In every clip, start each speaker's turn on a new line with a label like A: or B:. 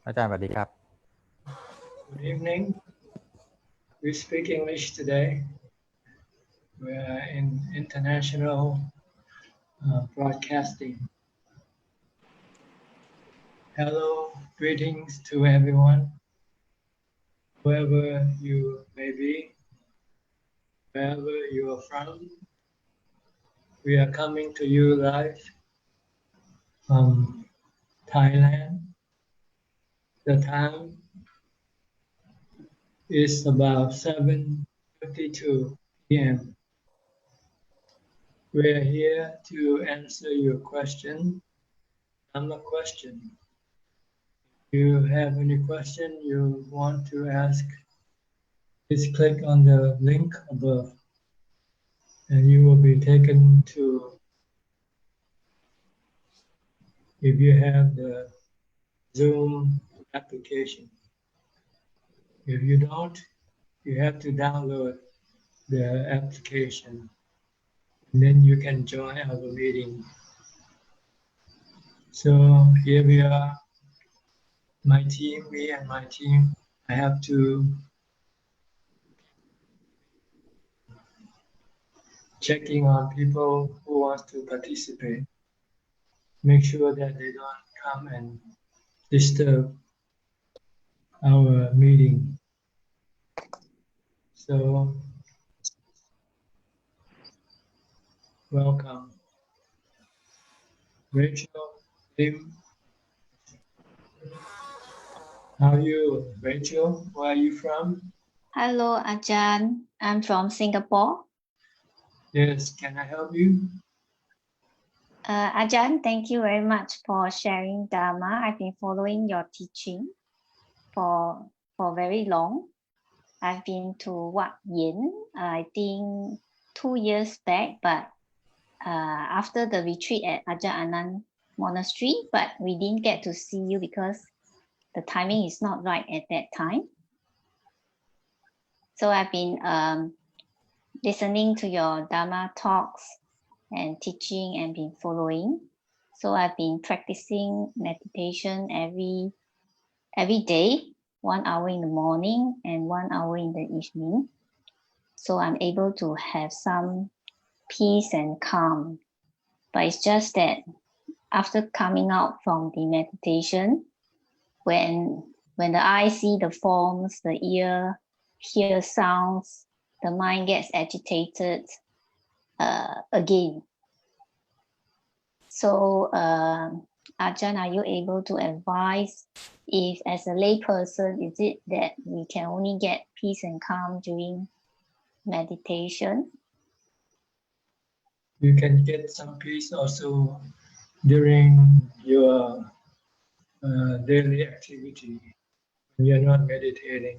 A: อาจารย์สวัสดีครับ
B: Good evening. We speak English today. We are in international broadcasting. Hello, greetings to everyone, whoever you may be, wherever you are from. We are coming to you live from Thailand. The time is about 7:52 p.m. We are here to answer your question. Dhamma question. If you have any question you want to ask, please click on the link above and you will be taken to, if you have the Zoom application. If you don't, you have to download the application and then you can join our meeting. So here we are, me and my team. I have to checking on people who want to participate. Make sure that they don't come and disturb our meeting. So, welcome. Rachel, Lim, how are you? Rachel, where are you from?
C: Hello, Ajahn. I'm from Singapore.
B: Yes, can I help you?
C: Ajahn, thank you very much for sharing Dhamma. I've been following your teaching for very long. I've been to Wat Yin, I think 2 years back, but after the retreat at Ajahn Monastery, but we didn't get to see you because the timing is not right at that time. So I've been listening to your Dhamma talks and teaching and been following. So I've been practicing meditation every day, 1 hour in the morning and 1 hour in the evening. So I'm able to have some peace and calm. But it's just that after coming out from the meditation, when the eye see the forms, the ear hear sounds, the mind gets agitated again. So, Ajahn, are you able to advise if as a layperson, is it that we can only get peace and calm during meditation?
B: You can get some peace also during your daily activity. When you're not meditating,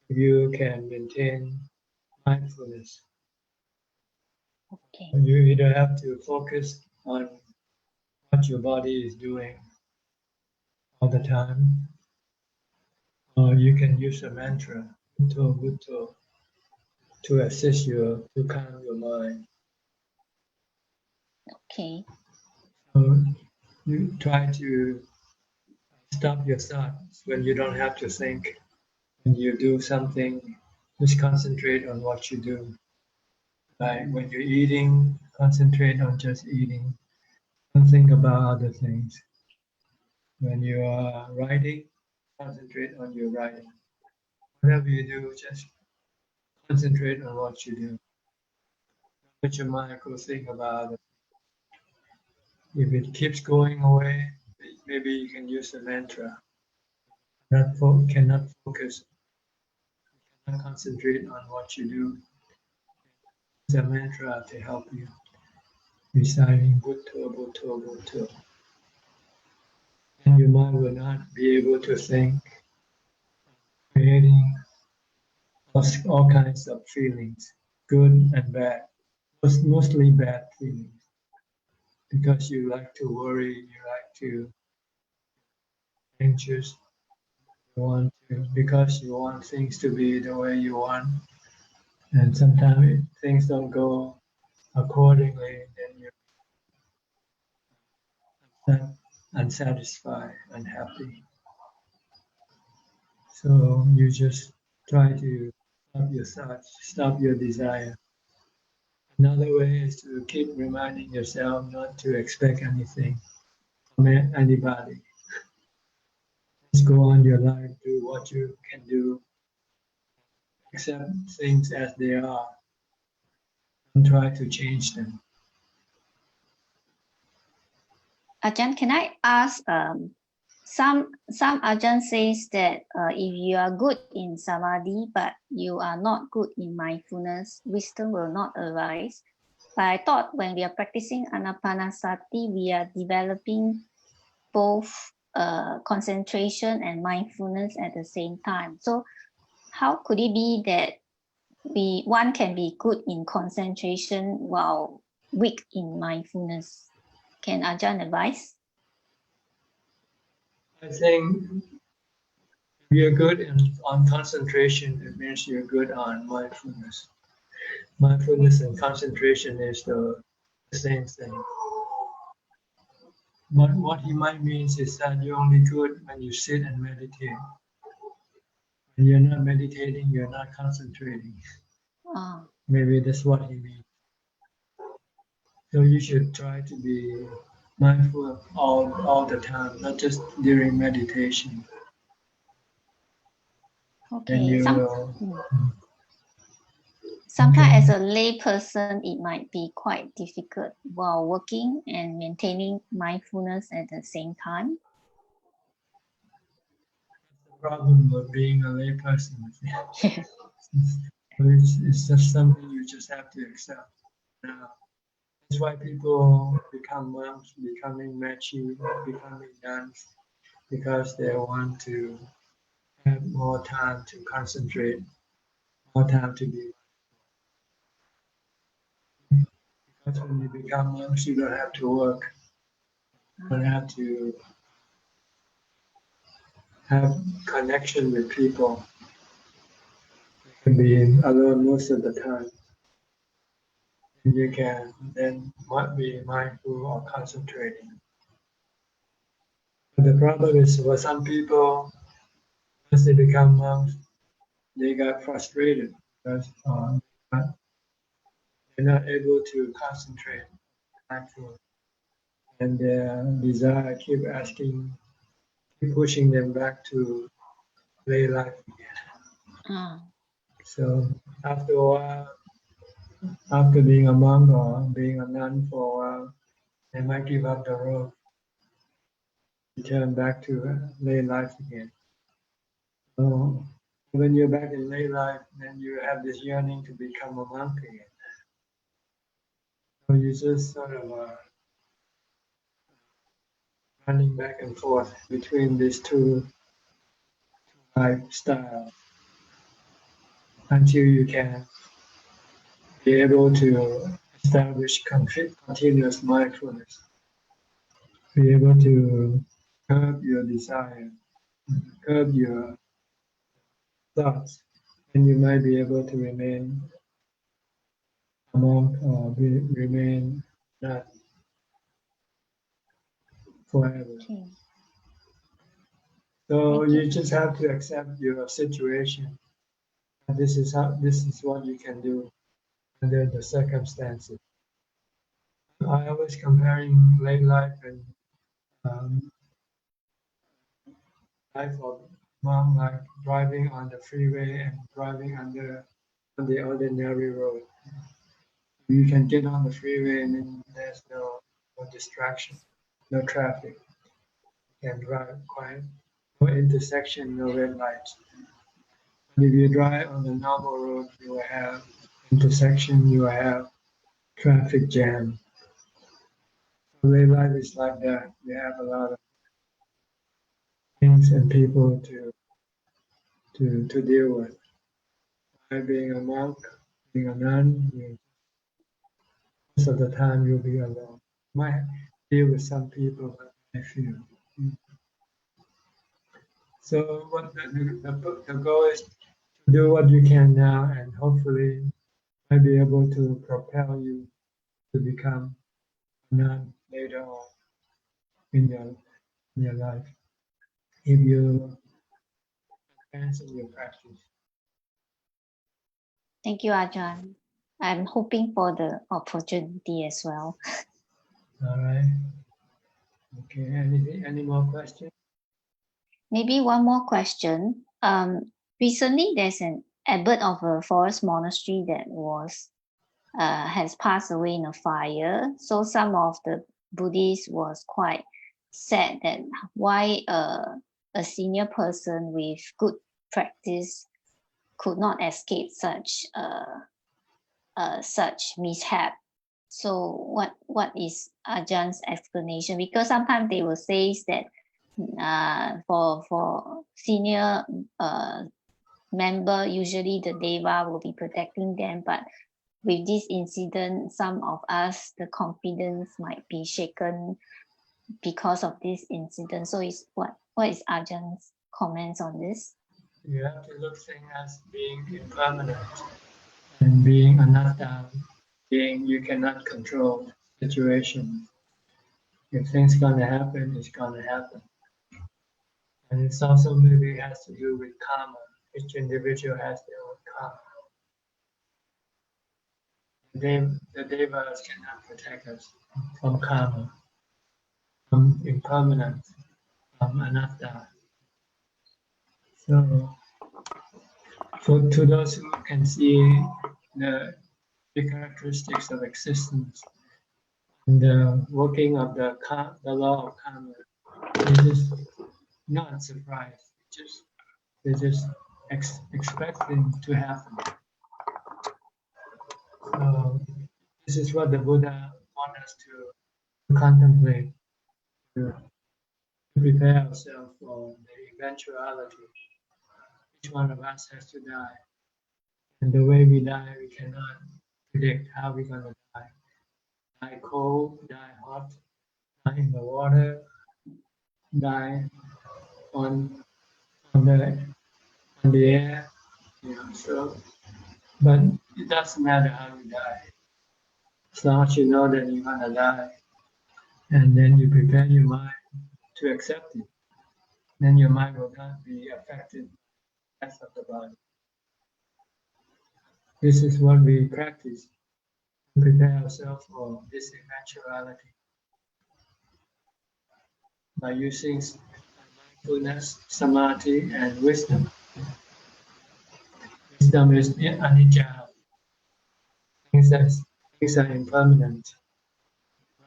B: you can maintain mindfulness.
C: Okay.
B: You either have to focus on what your body is doing all the time, or you can use a mantra, Bhutto, Bhutto, to assist you to calm your mind.
C: Okay.
B: So you try to stop your thoughts when you don't have to think. When you do something, just concentrate on what you do. Like when you're eating, concentrate on just eating. Don't think about other things. When you are writing, concentrate on your writing. Whatever you do, just concentrate on what you do. Don't let your mind go think about it. If it keeps going away, maybe you can use a mantra. Cannot focus, cannot concentrate on what you do. Use a mantra to help you. Reciting Bhutto, Bhutto, Bhutto. And your mind will not be able to think, creating all kinds of feelings, good and bad, mostly bad feelings. Because you like to worry, you like to anxious, because you want things to be the way you want, and sometimes if things don't go accordingly, then you're upset, unsatisfied, unhappy. So you just try to stop your thoughts, stop your desire. Another way is to keep reminding yourself not to expect anything from anybody. Just go on your life, do what you can do, accept things as they are, and try to change them.
C: Ajahn, can I ask, some Ajahn says that if you are good in samadhi, but you are not good in mindfulness, wisdom will not arise. But I thought when we are practicing anapanasati, we are developing both concentration and mindfulness at the same time. So how could it be that one can be good in concentration while weak in mindfulness? Can Ajahn advise?
B: I think if you're good on concentration, it means you're good on mindfulness. Mindfulness and concentration is the same thing. But what he might means is that you're only good when you sit and meditate. When you're not meditating, you're not concentrating. Maybe that's what he means. So you should try to be mindful all the time, not just during meditation.
C: Okay.
B: And you will.
C: Sometimes as a lay person, it might be quite difficult while working and maintaining mindfulness at the same time.
B: The problem with being a lay person. It's just something you just have to accept. That's why people become monks, becoming machi, becoming nuns, because they want to have more time to concentrate, more time to be. Because when you become monks, you don't have to work. You don't have to have connection with people. You can be alone most of the time. And you can then be mindful or concentrating. But the problem is for some people, once they become monks, they got frustrated because they're not able to concentrate mindfully. And their desire keep pushing them back to lay life again. So after a while, after being a monk or being a nun for a while, they might give up the road, return back to lay life again. So when you're back in lay life, then you have this yearning to become a monk again. So you just sort of running back and forth between these two lifestyles until you can be able to establish continuous mindfulness, be able to curb your desire, curb your thoughts, and you might be able to remain a monk or remain not forever.
C: Okay.
B: So you just have to accept your situation. This is what you can do under the circumstances. I always comparing lay life and life of monk, like driving on the freeway and driving on the ordinary road. You can get on the freeway and then there's no distraction, no traffic. You can drive quiet, no intersection, no red lights. But if you drive on the normal road, you will have intersection, you will have traffic jam. So lay life is like that. You have a lot of things and people to deal with. By being a monk, being a nun, most of the time you'll be alone. You might deal with some people, but I feel. So what the goal is to do what you can now, and hopefully might be able to propel you to become a nun later on in your life. If you advance in your practice.
C: Thank you, Ajahn. I'm hoping for the opportunity as well.
B: All right. Okay. Any more questions?
C: Maybe one more question. Recently there's an abbot of a forest monastery that has passed away in a fire. So some of the Buddhists was quite sad that why a senior person with good practice could not escape such mishap. So what is Ajah's explanation? Because sometimes they will say that for senior member, usually the deva will be protecting them, but with this incident, some of us, the confidence might be shaken because of this incident. So what is Ajah's comments on this?
B: You have to look things as being impermanent and being anatta, being you cannot control situation. If things gonna happen, it's gonna happen. And it's also maybe has to do with karma. Each individual has their own karma. The devas cannot protect us from karma, from impermanence, from anatta. So, to those who can see the characteristics of existence and the working of the law of karma, they just not surprised. They just expecting to happen. So this is what the Buddha wants us to contemplate, to prepare ourselves for the eventuality. Each one of us has to die. And the way we die, we cannot predict how we're going to die. Die cold, die hot, die in the water, die on the air, so, but it doesn't matter how you die. As long as you know that you're going to die, and then you prepare your mind to accept it, then your mind will not be affected by the death of the body. This is what we practice to prepare ourselves for this eventuality by using mindfulness, samadhi, and wisdom. Wisdom is anicca. Things are impermanent,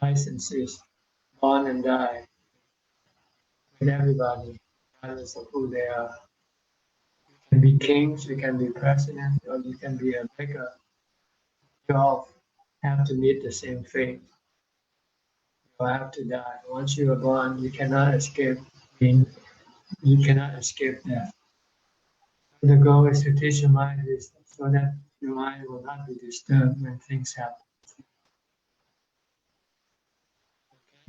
B: rise and cease, born and die, with everybody, regardless of who they are. You can be kings, you can be president, or you can be a beggar. You all have to meet the same fate. You have to die. Once you are born, you cannot escape. You cannot escape death. The goal is to teach your mind this so that your mind will not be disturbed when things happen.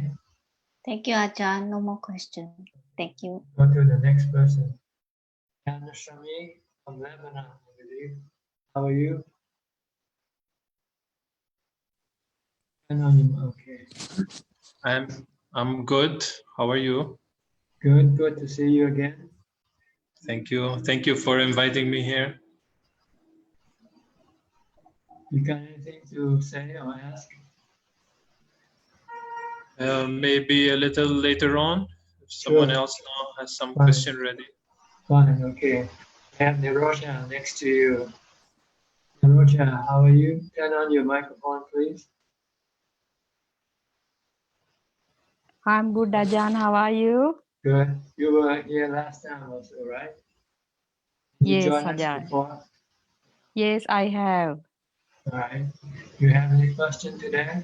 B: Okay?
C: Thank you, Ajahn. No more questions. Thank you.
B: Go to the next person. Yanashami from Lebanon, I believe. How are you? Okay.
A: I'm good. How are you?
B: Good to see you again.
A: Thank you. Thank you for inviting me here.
B: You got anything to say or ask?
A: Maybe a little later on, if someone else now has some question ready.
B: Fine, okay. I have Niroja next to you. Niroja, how are you? Turn on your microphone, please.
D: I'm good, Ajahn. How are you?
B: Good. You were here last time also, right? Did you
D: Yes,
B: join us
D: Ajahn.
B: before?
D: Yes, I have.
B: All right. You have any question today?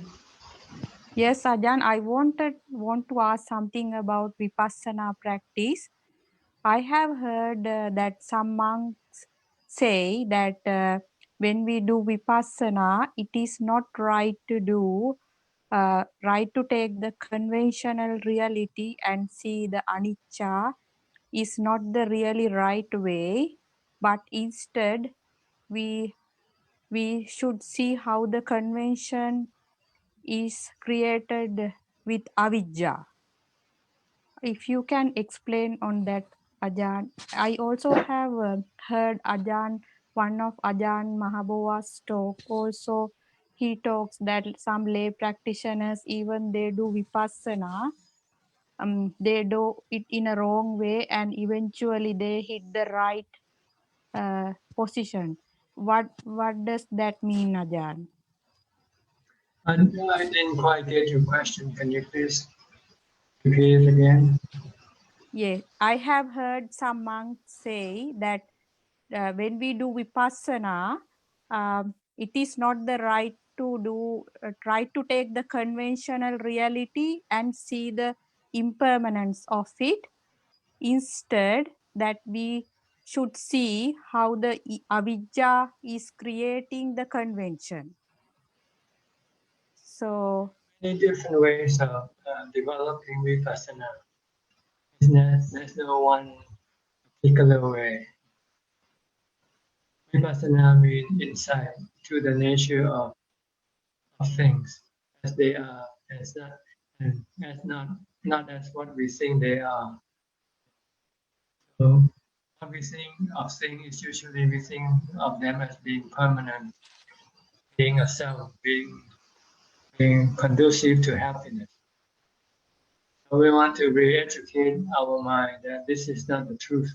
D: Yes, Ajahn. I want to ask something about Vipassana practice. I have heard that some monks say that when we do Vipassana, it is not right to right to take the conventional reality and see the anicca is not the really right way, but instead we should see how the convention is created with avijja. If you can explain on that. Ajahn. I also have heard Ajahn, one of Ajahn Mahabowa's talk. Also, he talks that some lay practitioners, even they do vipassana, they do it in a wrong way, and eventually they hit the right position. What does that mean, Ajahn?
B: I didn't quite get your question. Can you please repeat it again?
D: Yes, I have heard some monks say that when we do vipassana, it is not the right to do, try to take the conventional reality and see the impermanence of it. Instead, that we should see how the avijja is creating the convention. So,
B: Many different ways of developing vipassana. There's no one particular way. Vipassana means insight to the nature of things as they are, as not as what we think they are. So what we think of things is usually we think of them as being permanent, being a self, being conducive to happiness. So we want to re-educate our mind that this is not the truth.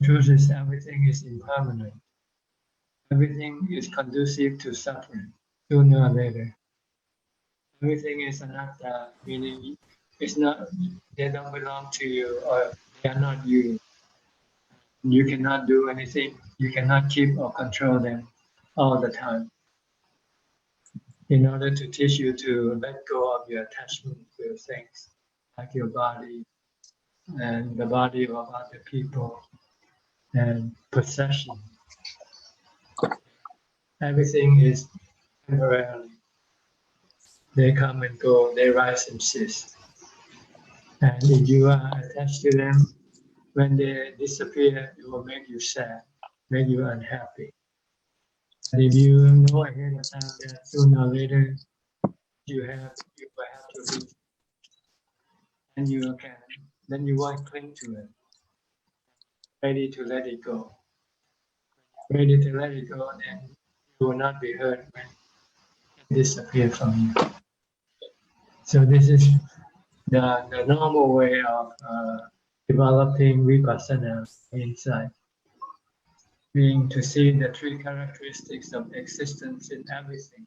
B: The truth is everything is impermanent. Everything is conducive to suffering, sooner or later. Everything is anatta, meaning it's not, they don't belong to you or they are not you. You cannot do anything. You cannot keep or control them all the time. In order to teach you to let go of your attachment to things, like your body and the body of other people and possession. Everything is temporary. They come and go, they rise and cease. And if you are attached to them, when they disappear, it will make you sad, make you unhappy. And if you know ahead of time that sooner or later you will have to leave, then you won't cling to it. Ready to let it go. Ready to let it go, then you will not be hurt when it disappears from you. So this is the normal way of developing vipassana insight, being to see the three characteristics of existence in everything,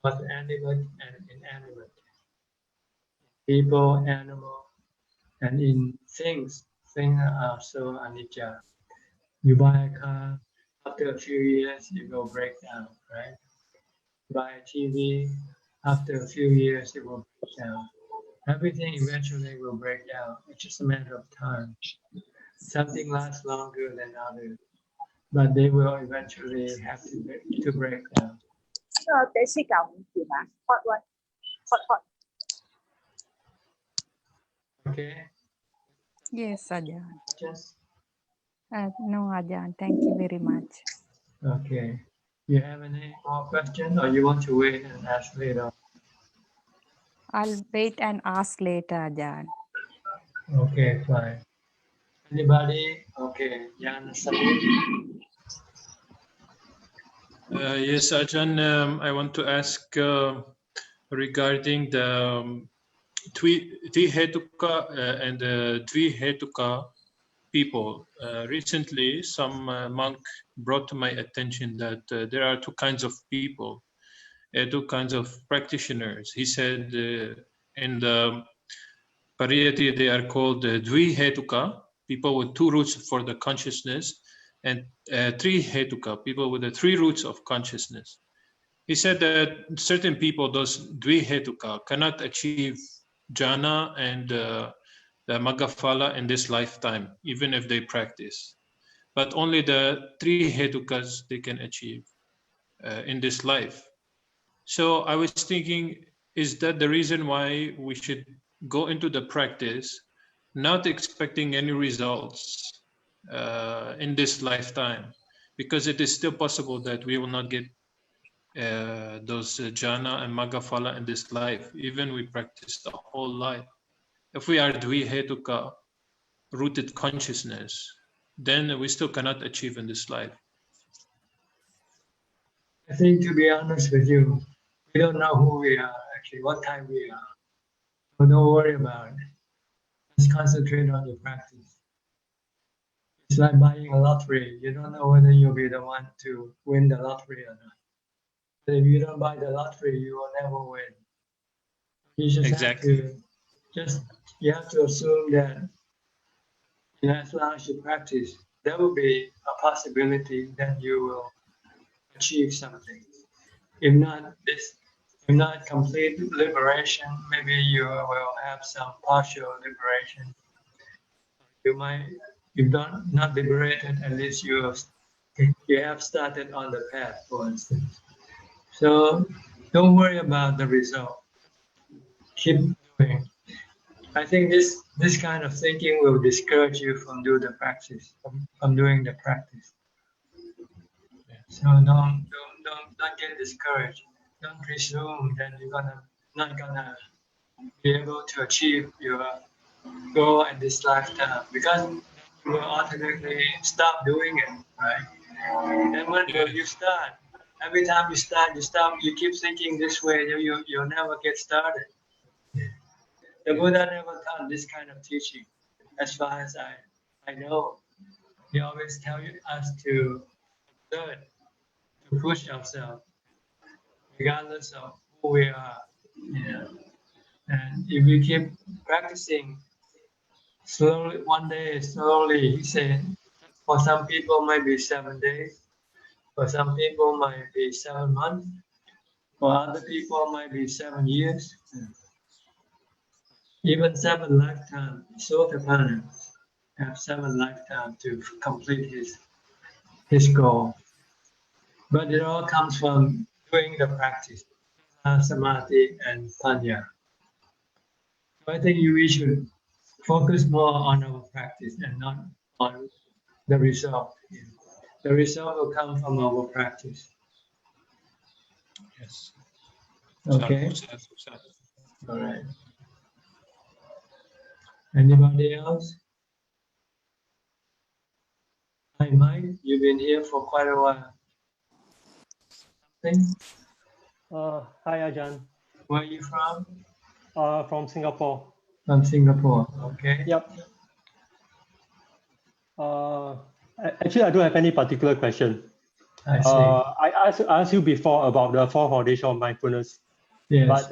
B: both animate and inanimate, people, animal, and in things. Things are also anicca. You buy a car, after a few years it will break down, right? You buy a TV, after a few years it will break down. Everything eventually will break down. It's just a matter of time. Something lasts longer than others, but they will eventually have to break down. Okay?
D: yes, Ajahn.
B: Just
D: No, Ajahn, thank you very much.
B: okay. You have any more questions, or you want to wait and ask later?
D: I'll wait and ask later, Ajahn.
B: Okay, fine. Anybody? Okay, Yannasangwararam.
A: Yes, Ajahn, I want to ask regarding the Tvihetuka and Dvihetuka people. Recently, some monk brought to my attention that there are two kinds of people, two kinds of practitioners. He said in the Pariyati they are called Dvihetuka, people with two roots for the consciousness, and Trihetuka, people with the three roots of consciousness. He said that certain people, those Dvihetuka, cannot achieve jhana and the Maggaphala in this lifetime, even if they practice. But only the Trihetukas they can achieve in this life. So I was thinking, is that the reason why we should go into the practice, not expecting any results in this lifetime? Because it is still possible that we will not get those jhana and Maggaphala in this life, even we practice the whole life. If we are Dvihetuka, rooted consciousness, then we still cannot achieve in this life.
B: I think, to be honest with you, we don't know who we are, actually, what type we are. So don't worry about it. Just concentrate on your practice. It's like buying a lottery. You don't know whether you'll be the one to win the lottery or not. But if you don't buy the lottery, you will never win. You just
A: Exactly.
B: you have to assume that, as long as you practice, there will be a possibility that you will achieve something. If not complete liberation, maybe you will have some partial liberation. If not liberated, at least you have started on the path, for instance. So don't worry about the result. Keep doing. I think this kind of thinking will discourage you from doing the practice. So don't get discouraged. Don't presume that you're not gonna be able to achieve your goal in this lifetime, because you will automatically stop doing it, right? And when will you start? Every time you start, you keep thinking this way, you'll never get started. The Buddha never taught this kind of teaching, as far as I know. He always tells us to learn, to push ourselves, regardless of who we are. And if we keep practicing slowly, one day, slowly, he said, for some people might be 7 days, for some people might be 7 months, for other people might be 7 years, even 7 lifetimes. Sotapanna have 7 lifetimes to complete his goal. But it all comes from doing the practice, samadhi and panya. So I think we should focus more on our practice and not on the result. The result will come from our practice.
A: Yes.
B: Okay. All right. Anybody else? Hi, Mike. You've been here for quite a while.
E: Hi, Ajahn.
B: Where are you from?
E: From Singapore.
B: From Singapore. Okay.
E: Yep. Actually, I don't have any particular question.
B: I see.
E: I asked you before about the 4 foundations of mindfulness.
B: Yes.
E: But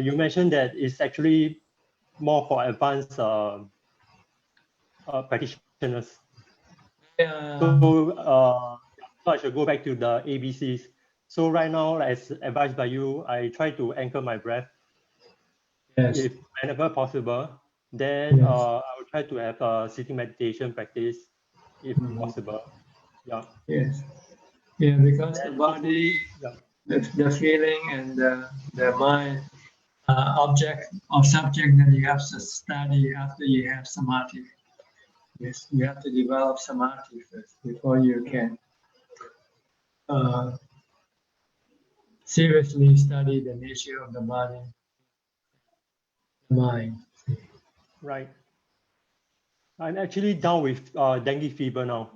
E: you mentioned that it's actually more for advanced practitioners. So I should go back to the ABCs. So right now, as advised by you, I try to anchor my breath.
B: Yes.
E: If whenever possible, then
B: Yes.
E: I will try to have a sitting meditation practice, if possible. Yeah.
B: Yes. Yeah, because
E: then
B: the body, the feeling, and the mind object or subject that you have to study after you have samadhi. Yes, you have to develop samadhi first before you can seriously study the nature of the body, the mind.
E: Right. I'm actually down with dengue fever now,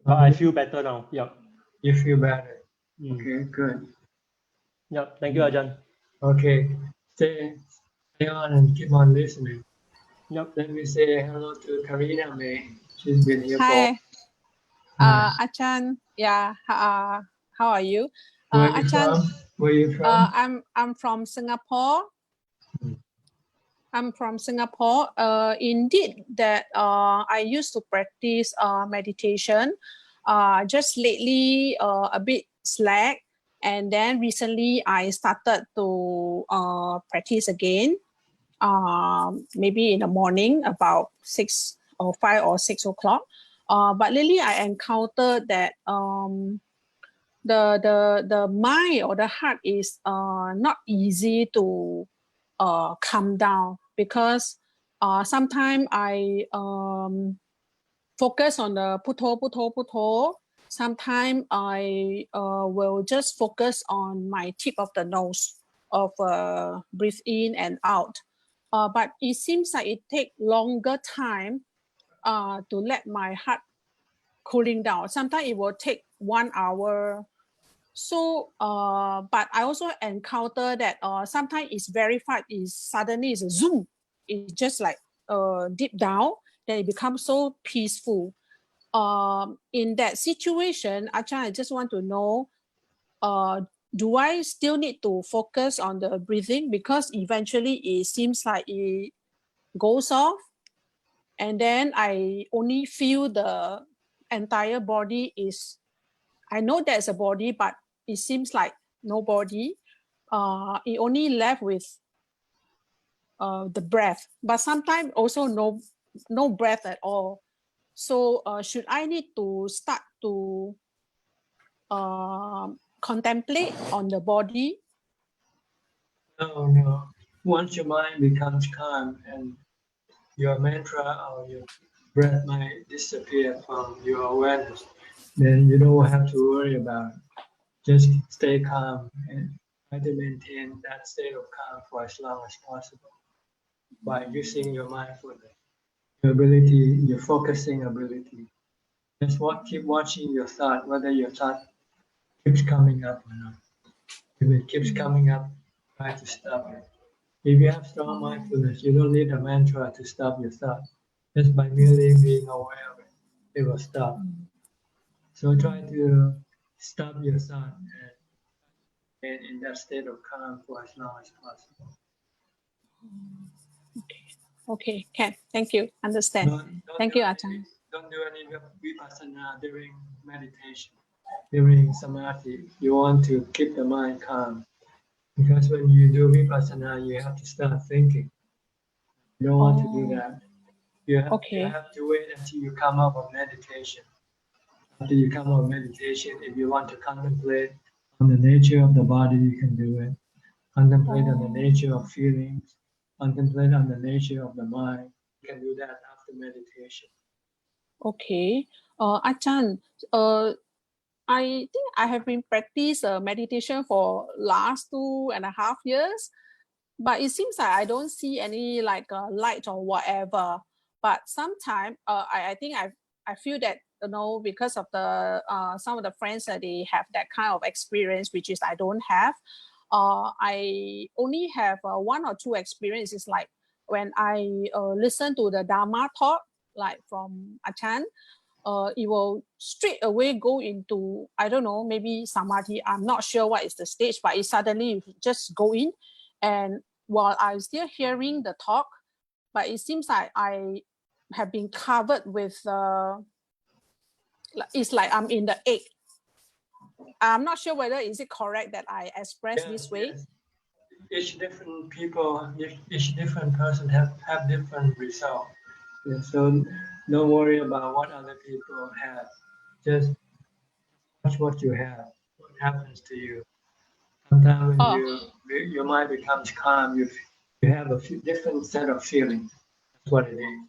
E: but I feel better now. Yeah.
B: You feel better. Okay, good.
E: Yeah. Thank you, Ajahn.
B: Okay, stay on and keep on listening.
E: Yep.
B: Let me say hello to Karina May. She's been here
F: Hi.
B: Ajahn.
F: Yeah. How are you?
B: Where are you from? Where are you from?
F: I'm from Singapore. I'm from Singapore. Indeed, that I used to practice meditation. Just lately, a bit slack, and then recently I started to practice again. Maybe in the morning about 6 or 5 or 6 o'clock. But lately I encountered that the mind or the heart is not easy to calm down, because sometimes I focus on the puto. Sometimes I will just focus on my tip of the nose of breathe in and out. but it seems like it takes longer time to let my heart cooling down. Sometimes it will take 1 hour. So, but I also encounter that sometimes it's very fast. Suddenly it's a zoom. It's just like deep down. Then it becomes so peaceful. In that situation, Ajahn, I just want to know, do I still need to focus on the breathing? Because eventually it seems like it goes off. And then I only feel the entire body is, I know there's a body, but it seems like no body. It only left with the breath, but sometimes also no breath at all. So should I need to start to contemplate on the body?
B: No, no. Once your mind becomes calm and your mantra or your breath might disappear from your awareness, then you don't have to worry about it. Just stay calm and try to maintain that state of calm for as long as possible by using your mindfulness, your ability, your focusing ability. Just keep watching your thought, whether your thought keeps coming up or not. If it keeps coming up, try to stop it. If you have strong mindfulness, you don't need a mantra to stop your thought. Just by merely being aware of it, it will stop. So try to stop your thought and in that state of calm for as long as possible.
F: Okay, can. Thank you. Understand.
B: Don't
F: Thank you, Ajahn.
B: Don't do any vipassana during meditation, during samadhi. You want to keep the mind calm. Because when you do vipassana, you have to start thinking. You don't want to do that. You have to wait until you come up with meditation. After you come up with meditation, if you want to contemplate on the nature of the body, you can do it. Contemplate on the nature of feelings. Contemplate on the nature of the mind. You can do that after meditation.
F: Okay. Ajahn, I think I have been practice meditation for last 2.5 years, but it seems like I don't see any like light or whatever. But sometimes I think I feel that, you know, because of the some of the friends that they have that kind of experience, which is I don't have. I only have 1 or 2 experiences, like when I listen to the Dhamma talk, like from Ajahn. It will straight away go into, I don't know, maybe samadhi. I'm not sure what is the stage, but it suddenly just go in. And while I'm still hearing the talk, but it seems like I have been covered with, it's like I'm in the egg. I'm not sure whether is it correct that I express this way.
B: Yes. Each different people, each different person have different results. Yeah, so don't worry about what other people have. Just watch what you have, what happens to you. Sometimes when your mind becomes calm, you have a different set of feelings. That's what it is.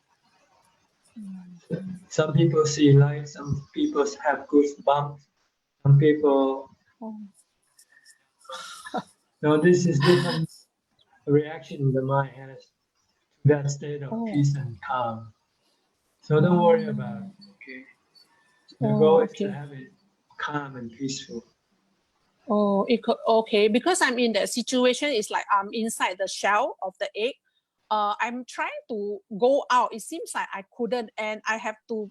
B: Some people see light, some people have goosebumps, some people. No, this is different reaction the mind has to that state of peace and calm. So don't worry about it. Okay. The goal is to have it calm and peaceful.
F: Okay. Because I'm in that situation, it's like I'm inside the shell of the egg. I'm trying to go out. It seems like I couldn't, and I have to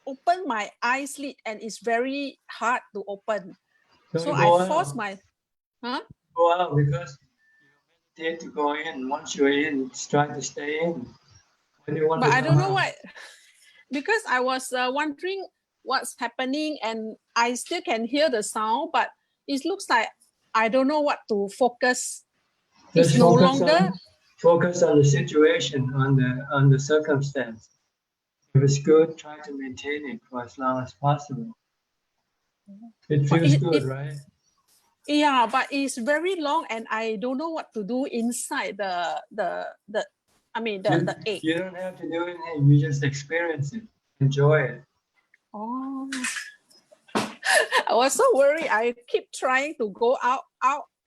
F: open my eyelid, and it's very hard to open. So I force my,
B: Go out because you meditate to go in. Once you're in, try to stay in. When you want
F: but
B: to
F: I don't know
B: out,
F: what, because I was wondering what's happening, and I still can hear the sound, but it looks like I don't know what to focus.
B: Just
F: it's no longer.
B: Focus on the situation, on the circumstance. If it's good, try to maintain it for as long as possible. It feels good, right?
F: Yeah, but it's very long, and I don't know what to do inside the egg.
B: You don't have to do anything. You just experience it, enjoy it.
F: Oh, I was so worried. I keep trying to go out,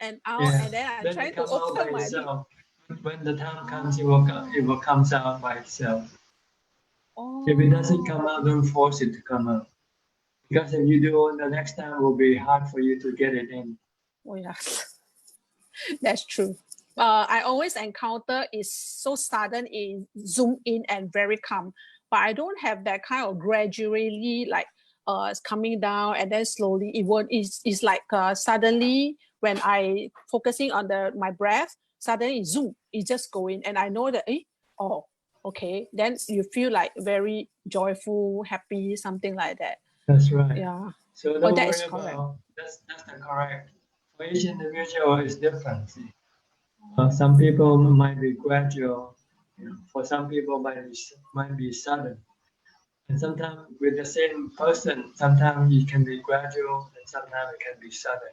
F: and out, and then I try to open my.
B: When When the time comes, it will come out by itself.
F: Oh.
B: If it doesn't come out, don't force it to come out. Because if you do, the next time will be hard for you to get it in.
F: Oh yeah, that's true. I always encounter is so sudden, it zoom in and very calm. But I don't have that kind of gradually like it's coming down and then slowly it won't. It's like suddenly when I focusing on my breath, suddenly it zoom, it just going, and I know that oh okay, then you feel like very joyful, happy, something like that.
B: That's right.
F: Yeah.
B: So don't
F: that
B: worry
F: is correct.
B: about that's the correct. For each individual is different. See. Some people might be gradual. For some people might be sudden. And sometimes with the same person, sometimes it can be gradual and sometimes it can be sudden.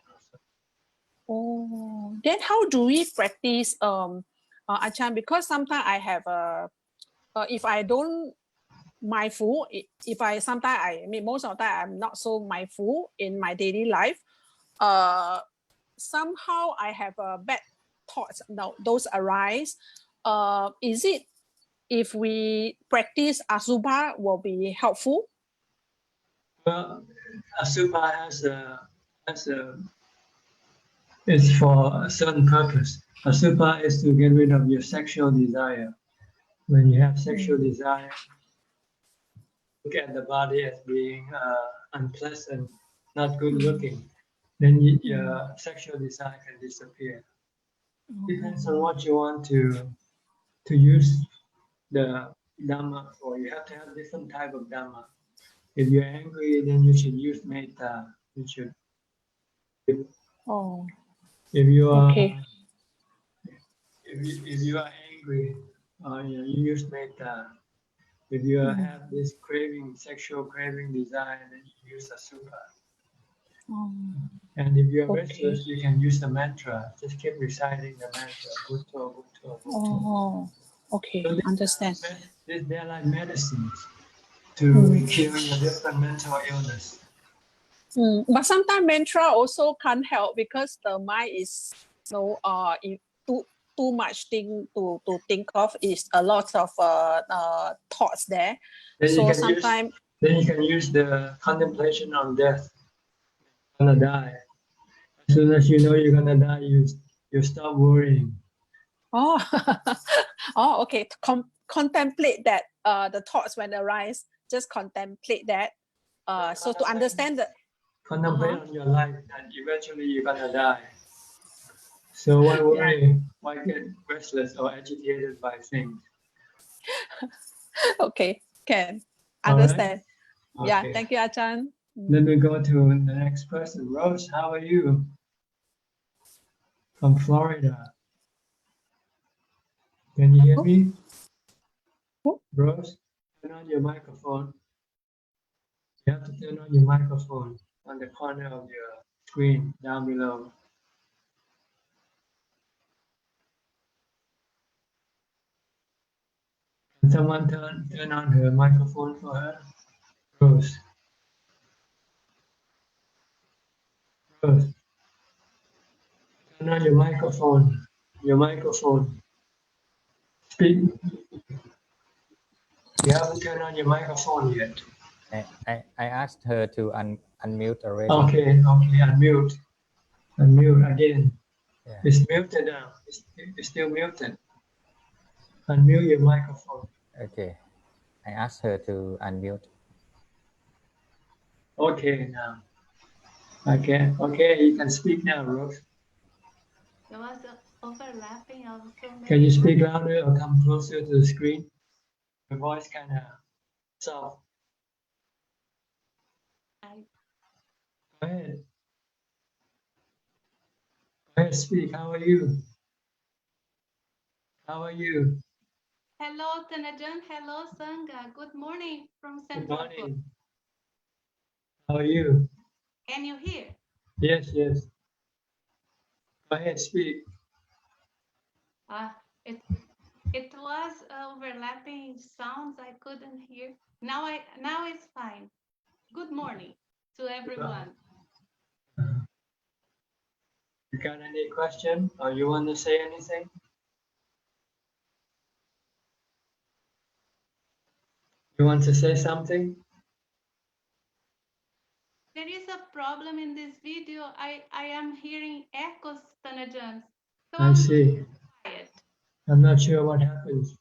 F: Oh, then how do we practice Ajahn? Because sometimes I have if I don't mindful, if I sometimes I mean most of the time I'm not so mindful in my daily life, somehow I have bad thoughts. Now those arise. Is it if we practice Asubha will be helpful?
B: Well, Asubha is for a certain purpose. Asubha is to get rid of your sexual desire. When you have sexual desire, look at the body as being unpleasant, not good looking, then your sexual desire can disappear. Depends on what you want to use the Dhamma for. You have to have different type of Dhamma. If you're angry, then you should use metta. You should.
F: Oh.
B: If you are
F: okay.
B: if you are angry, you use metta. If you have this craving, sexual craving, desire, then you use Asubha. And if you are restless, you can use the mantra. Just keep reciting the mantra. Bhutto, bhutto, bhutto.
F: Oh, okay,
B: So
F: understand.
B: They're like medicines to cure your different mental illness.
F: But sometimes mantra also can't help because the mind is if too much thing to think of, is a lot of thoughts there.
B: Then
F: so sometimes
B: you can use the contemplation on death. You're gonna die. As soon as you know you're gonna die, you stop worrying.
F: Oh, oh, okay. Contemplate that the thoughts when arise, just contemplate that. So to understand that.
B: Contemplate on your life, and eventually you're gonna die. So why worry? Yeah. Why get restless or agitated by things?
F: Okay, can understand.
B: Right?
F: Yeah,
B: okay.
F: thank you, Ajahn.
B: Let me go to the next person. Rose, how are you? From Florida. Can you hear me? Rose, turn on your microphone. You have to turn on your microphone on the corner of your screen down below. Can someone turn on her microphone for her? Rose. Rose. Turn on your microphone. Your microphone. Speak. You haven't turned on your microphone yet.
G: I asked her to unmute already.
B: Okay, unmute. Unmute again.
G: Yeah.
B: It's muted now. It's still muted. Unmute your microphone.
G: Okay. I asked her to unmute.
B: Okay, now. Okay, you can speak now, Rose.
H: There was overlapping of so many.
B: Can you speak louder or come closer to the screen? Your voice kind of soft. Go ahead. Go ahead, speak. How are you? How are you?
H: Hello, Tanajan. Hello, Sangha. Good morning from Central.
B: Good morning. How are you?
H: Can you hear?
B: Yes, yes. Go ahead, speak.
H: It was overlapping sounds I couldn't hear. Now it's fine. Good morning to everyone.
B: You got any question or you want to say anything? You want to say something?
H: There is a problem in this video. I am hearing echoes, Ajahn. So
B: I see.
H: quiet.
B: I'm not sure what happens.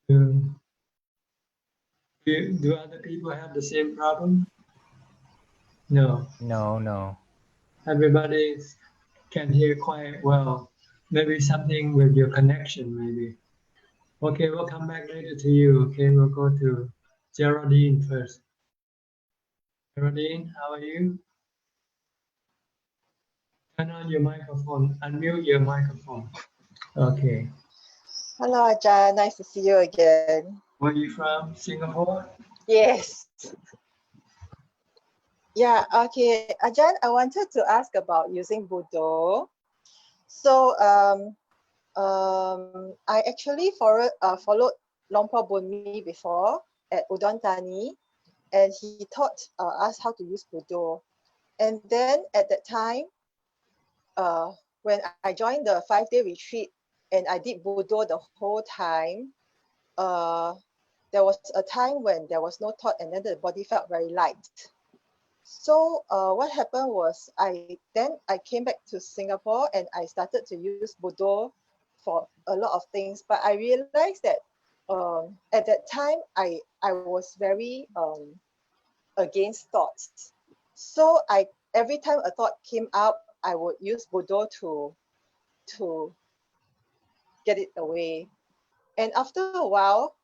B: Do other people have the same problem? No.
G: No.
B: Everybody can hear quite well. Maybe something with your connection, maybe. Okay, we'll come back later to you. Okay, we'll go to Geraldine first. Geraldine, how are you? Turn on your microphone. Unmute your microphone. Okay.
I: Hello, Ajahn. Nice to see you again.
B: Where are you from? Singapore?
I: Yes. Yeah, okay. Ajahn, I wanted to ask about using Buddha. So I actually followed Lompa Bunmi before at Udon Thani, and he taught us how to use Buddha. And then at that time, when I joined the 5-day retreat and I did Buddha the whole time, there was a time when there was no thought and then the body felt very light. So what happened was I came back to Singapore and I started to use Buddha for a lot of things, but I realized that at that time I was very against thoughts. So every time a thought came up, I would use Buddha to get it away. And after a while,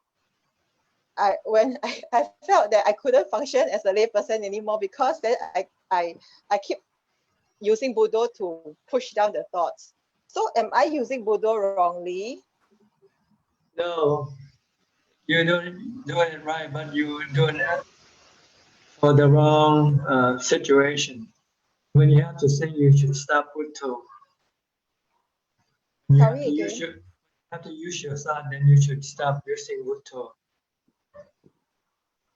I: when I felt that I couldn't function as a layperson anymore, because then I keep using Buddha to push down the thoughts. So am I using Buddha wrongly?
B: No, you're doing it right, but you're doing it for the wrong situation. When you have to sing, you should stop Buddha. You
I: Sorry again.
B: have to use your thought, then you should stop using Buddha.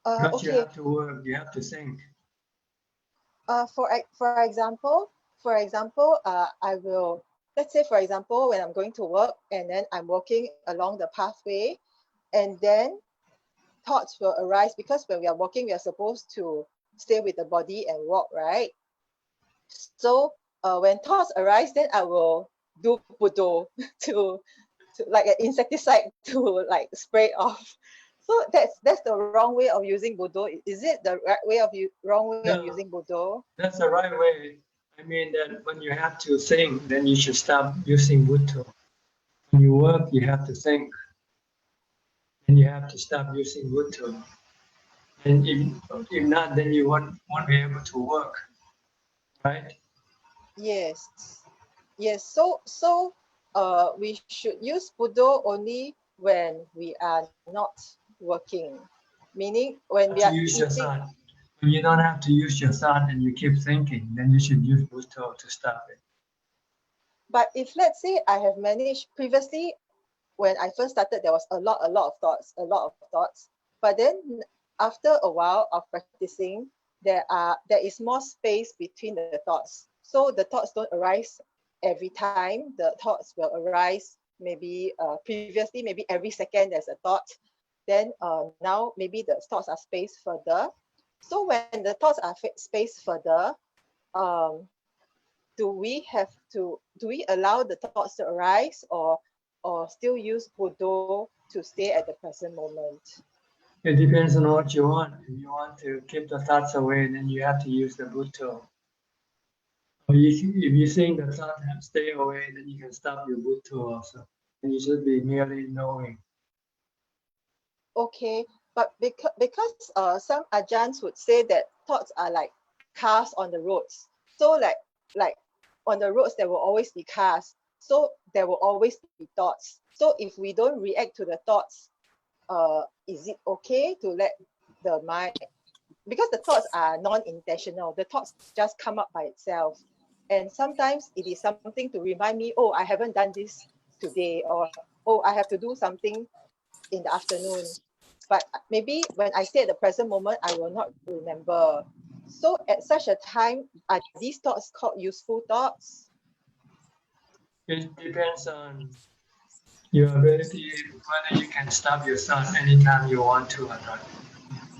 B: Because
I: Okay.
B: you have to work, you have to think.
I: For example, I will, let's say for example, when I'm going to work and then I'm walking along the pathway, and then thoughts will arise, because when we are walking, we are supposed to stay with the body and walk, right? So when thoughts arise, then I will do Buddha to like an insecticide to like spray off. So that's the wrong way of using Buddha. Is it the right way of of using Buddha?
B: That's the right way. I mean that when you have to think, then you should stop using Buddha. When you work, you have to think, and you have to stop using Buddha. And if not, then you won't be able to work, right?
I: Yes. So we should use Buddha only when we are not working, meaning when we are
B: use your
I: eating.
B: thought. When you don't have to use your thought and you keep thinking, then you should use Buddha to stop it.
I: But if let's say I have managed previously, when I first started, there was a lot of thoughts. But then after a while of practicing, there is more space between the thoughts. So the thoughts don't arise every time. The thoughts will arise maybe previously, maybe every second there's a thought. Then now maybe the thoughts are spaced further. So when the thoughts are spaced further, do we allow the thoughts to arise, or still use Buddha to stay at the present moment?
B: It depends on what you want. If you want to keep the thoughts away, then you have to use the Buddha. Or if you think the thought stay away, then you can stop your Buddha also. And you should be merely knowing.
I: Okay, but because some Ajahns would say that thoughts are like cars on the roads. So like on the roads there will always be cars. So there will always be thoughts. So if we don't react to the thoughts, is it okay to let the mind, because the thoughts are non-intentional, the thoughts just come up by itself, and sometimes it is something to remind me, oh, I haven't done this today, or oh, I have to do something in the afternoon, but maybe when I stay at the present moment, I will not remember. So at such a time, are these thoughts called useful thoughts?
B: It depends on your ability, whether you can stop your thought anytime you want to or not.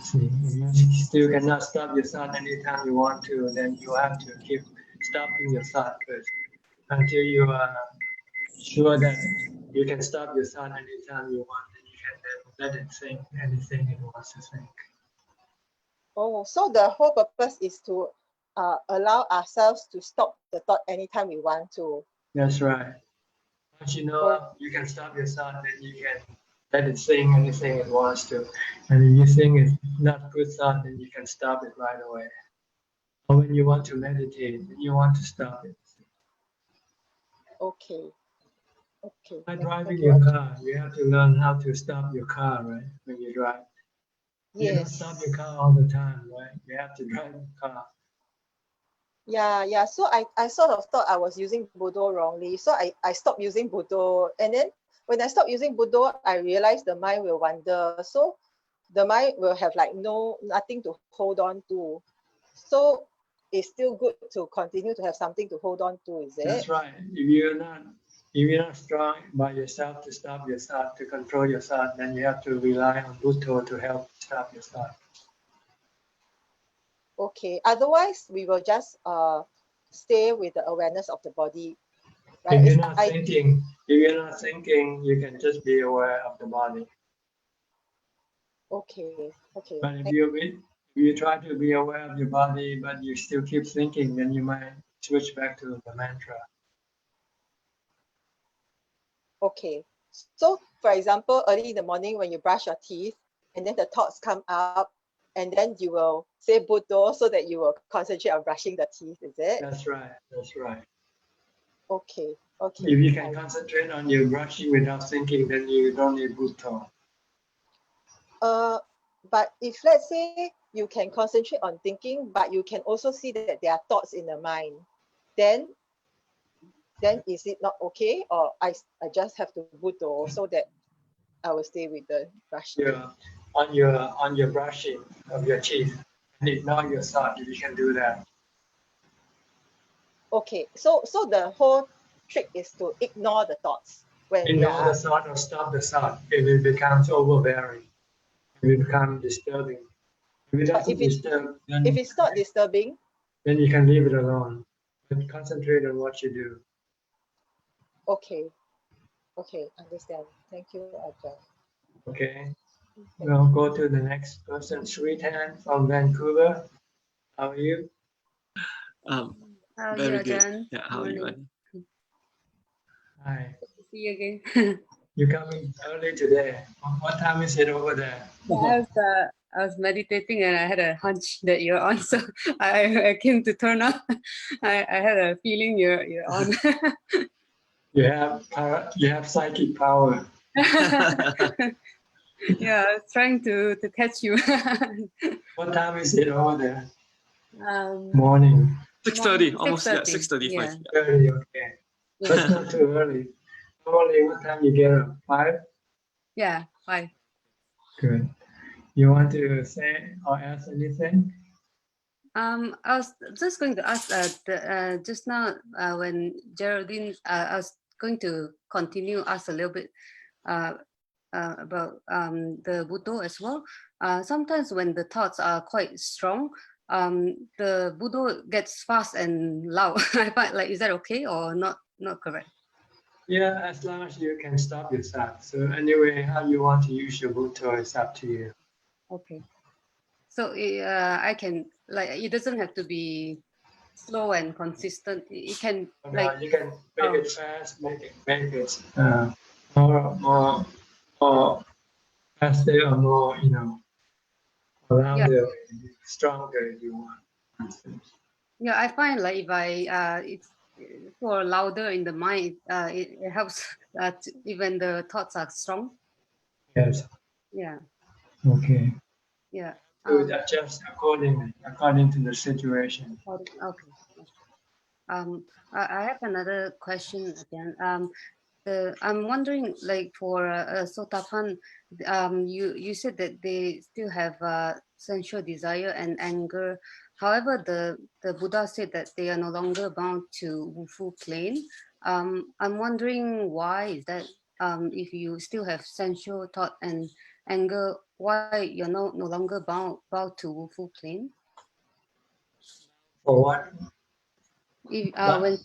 B: See, if you still cannot stop your thought anytime you want to, then you have to keep stopping your thought first until you are sure that you can stop your thought anytime you want, and you can then let it think anything it wants to think.
I: Oh, so the whole purpose is to allow ourselves to stop the thought anytime we want to.
B: That's right. Once you know you can stop your thought, then you can let it think anything it wants to. And if you think it's not good thought, then you can stop it right away. Or when you want to meditate, you want to stop it.
I: Okay. Okay.
B: Like driving your car, you have to learn how to stop your car, right? When you drive. You don't stop your car all the time, right? You have to drive the car.
I: Yeah. So I sort of thought I was using Buddha wrongly. So I stopped using Buddha. And then when I stopped using Buddha, I realized the mind will wander. So the mind will have like nothing to hold on to. So it's still good to continue to have something to hold on to, is it?
B: That's right. If you're not strong by yourself to stop your thought, to control your thought, then you have to rely on Buddha to help stop your thought.
I: Okay. Otherwise, we will just stay with the awareness of the body. Right?
B: If you're not thinking, you can just be aware of the body.
I: Okay.
B: But if you try to be aware of your body, but you still keep thinking, then you might switch back to the mantra.
I: Okay. So, for example, early in the morning when you brush your teeth, and then the thoughts come up, and then you will say Buddha so that you will concentrate on brushing the teeth, is it?
B: That's right.
I: Okay.
B: If you can concentrate on your brushing without thinking, then you don't need Buddha.
I: But if let's say you can concentrate on thinking, but you can also see that there are thoughts in the mind, then is it not okay? Or I just have to Buddha so that I will stay with the brushing?
B: Yeah, on your brushing of your teeth, and ignore your thought. If you can do that.
I: Okay, so the whole trick is to ignore the thoughts when
B: ignore the thought or stop the thought if it becomes overbearing, if it becomes disturbing. If it doesn't disturb, then
I: if it's not disturbing,
B: then you can leave it alone. But concentrate on what you do.
I: Okay, understand. Thank you, Ajahn.
B: Okay. We'll go to the next person, Sweetan from Vancouver. How are you?
J: Very good. Yeah, how are you?
B: Hi.
J: Good to see you again.
B: You're coming early today. What time is it over there?
J: I was meditating and I had a hunch that you're on, so I came to turn up. I had a feeling you're on.
B: You have psychic power.
J: Yeah, I was trying to catch you.
B: What time is it over there?
J: Morning.
B: 6:30,
J: almost
B: 6:35.
J: Yeah.
B: 6:30, okay. That's not too early. Normally, what time you get up? 5?
J: Yeah, 5.
B: Good. You want to say or ask anything?
J: I was just going to ask just now when Geraldine, I was going to continue ask a little bit about the Buddha as well. Sometimes when the thoughts are quite strong, the Buddha gets fast and loud. I find like, is that okay or not correct?
B: Yeah, as long as you can stop your thoughts. So anyway, how you want to use your Buddha is up to you.
J: Okay. So I can, like, it doesn't have to be slow and consistent. It can
B: you can make it fast, make it more faster or more, louder, stronger if you want.
J: Yeah, I find like if it's for louder in the mind, it helps even the thoughts are strong.
B: Yes.
J: Yeah.
B: Okay.
J: Yeah.
B: So adjust according to the situation.
J: Okay. I have another question again. I'm wondering, like for Sotapan, you said that they still have sensual desire and anger. However, the Buddha said that they are no longer bound to Wufu plane. I'm wondering why is that? If you still have sensual thought and anger, why you're no longer bound to Wufu plane?
B: For what?
J: If,
B: What?
J: when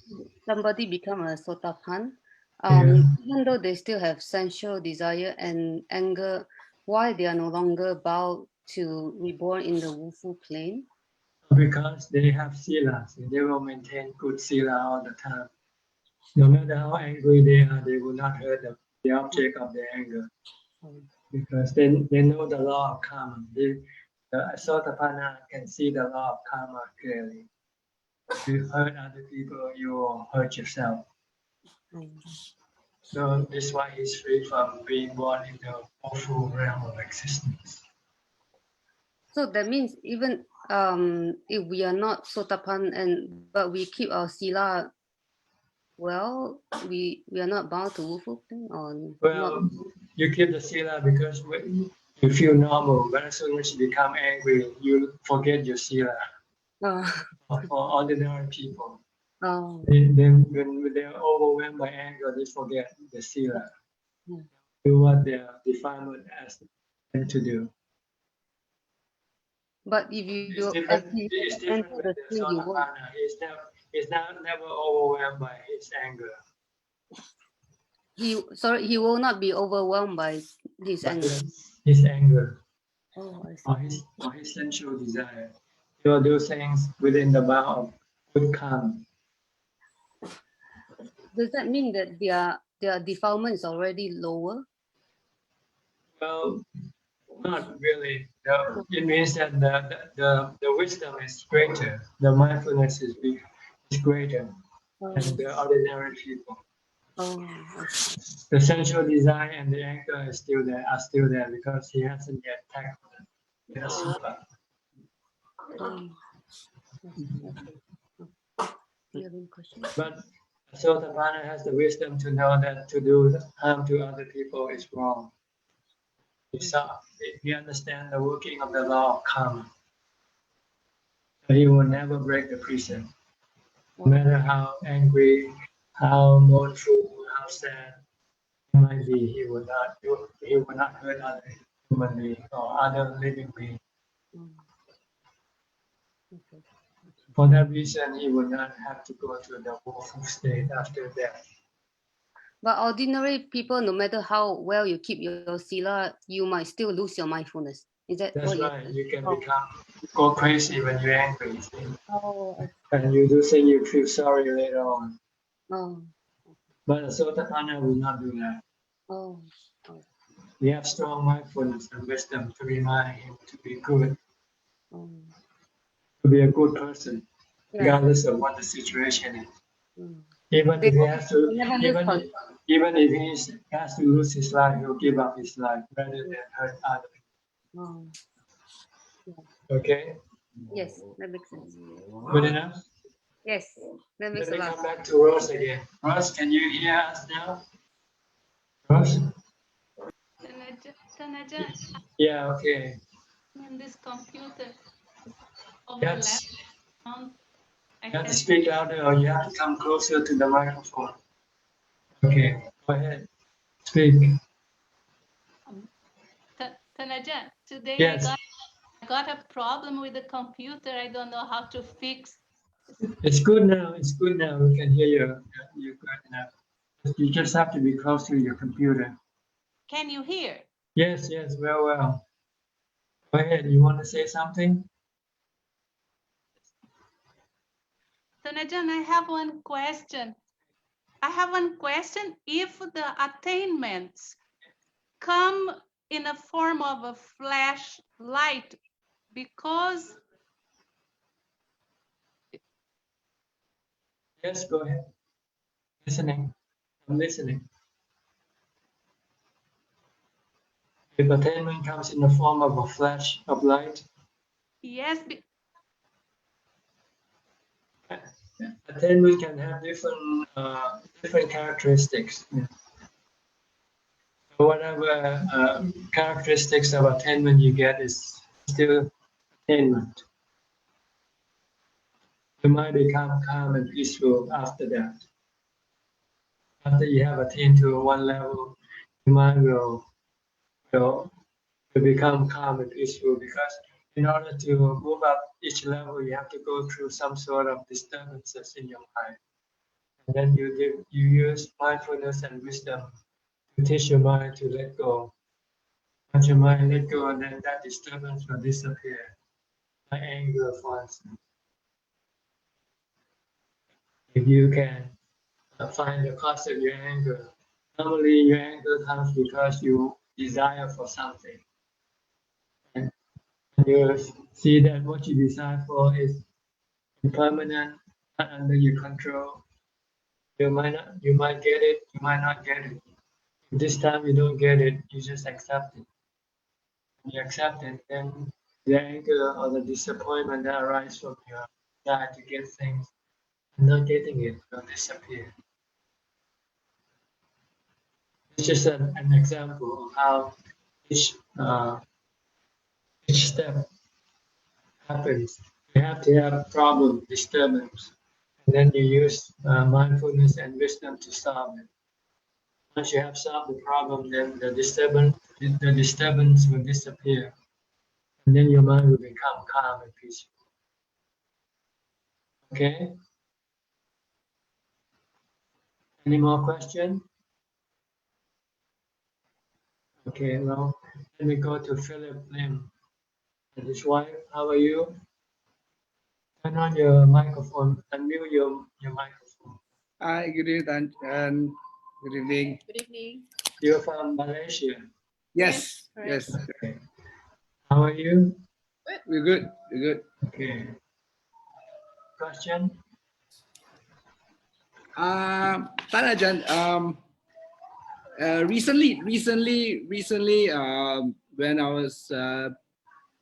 J: somebody become a Sotapan,
B: Yeah.
J: even though they still have sensual desire and anger, why they are no longer bound to reborn in the Wufu plane?
B: Because they have sila, so they will maintain good sila all the time. No matter how angry they are, they will not hurt the object of their anger. Because they know the law of karma. The Sotapanna can see the law of karma clearly. If you hurt other people, you will hurt yourself. So this is why he's free from being born in the awful realm of existence.
J: So that means even if we are not Sotapan but we keep our sila well, we are not bound to Wufu plane or
B: well,
J: not?
B: You keep the sila because you feel normal. But as soon as you become angry, you forget your sila. For ordinary people, when they're overwhelmed by anger, they forget the sila. Do what their defilement asks them to do.
J: But if you
B: It's different with the Sotapanna. He's never overwhelmed by his anger.
J: He will not be overwhelmed by his anger.
B: His anger.
J: Oh, I see.
B: Or his sensual desire. He will do things within the bound of good karma.
J: Does that mean that their defilement is already lower?
B: Well, not really. It means that the wisdom is greater. The mindfulness is greater than the ordinary people. The sensual desire and the anger are still there because he hasn't yet tackled it. Yes. But Sotapanna has the wisdom to know that to do harm to other people is wrong. He understands the working of the law of karma. So he will never break the precept. No matter how angry, how mournful, how sad he might be, he will not hurt other human beings or other living beings. For that reason, he will not have to go to the woeful state after death.
J: But ordinary people, no matter how well you keep your sila, you might still lose your mindfulness. Is that
B: That's
J: what
B: right? You can go crazy when you're angry.
J: Oh.
B: And you do say you feel sorry later on.
J: Oh.
B: But a Sotapanna will not do that.
J: Oh.
B: We have strong mindfulness and wisdom to remind him to be good, to be a good person, regardless of what the situation is. Even if he has to, even if he has to lose his life, he'll give up his life rather than hurt others. Okay?
J: Yes, that makes sense.
B: Good enough?
J: Yes, that makes a lot.
B: Let me come back to Rose again. Rose, can you hear us now? Rose? Yeah, okay.
H: In this computer.
B: Yes. You have to speak louder or you have to come closer to the microphone. Okay, go ahead. Speak.
H: Tanaja, today
B: yes.
H: I got a problem with the computer. I don't know how to fix.
B: It's good now. It's good now. We can hear you. You're good enough. You just have to be close to your computer.
H: Can you hear?
B: Yes, yes, well. Go ahead. You want to say something?
H: Tanajan, I have one question. If the attainments come in a form of a flashlight, because...
B: Yes, go ahead. Listening. I'm listening. If attainment comes in the form of a flash of light.
H: Yes.
B: Attainment can have different characteristics. Whatever characteristics of attainment you get is still attainment. You might become calm and peaceful after that. After you have attained to one level, your mind will to become calm and peaceful, because in order to move up each level, you have to go through some sort of disturbances in your mind. And then you use mindfulness and wisdom to teach your mind to let go. Once your mind let go, then that disturbance will disappear. Like anger, for instance. If you can find the cause of your anger, normally your anger comes because you desire for something. And you see that what you desire for is impermanent, not under your control. You might get it, you might not get it. If this time you don't get it, you just accept it. When you accept it, then the anger or the disappointment that arises from your desire to get things and not getting it will disappear. It's just an example of how each step happens. You have to have problem, disturbance, and then you use mindfulness and wisdom to solve it. Once you have solved the problem, then the disturbance will disappear, and then your mind will become calm and peaceful. Okay? Any more questions? Okay, well, let me go to Philip Lim and his wife. How are you? Turn on your microphone, unmute your microphone.
K: Hi, good evening, and good evening.
F: Good evening.
B: You're from Malaysia?
K: Yes,
F: Yes,
K: yes.
B: Okay. How are you?
K: We're good, we're good.
B: Okay. Question?
K: Ajahn, recently, when I was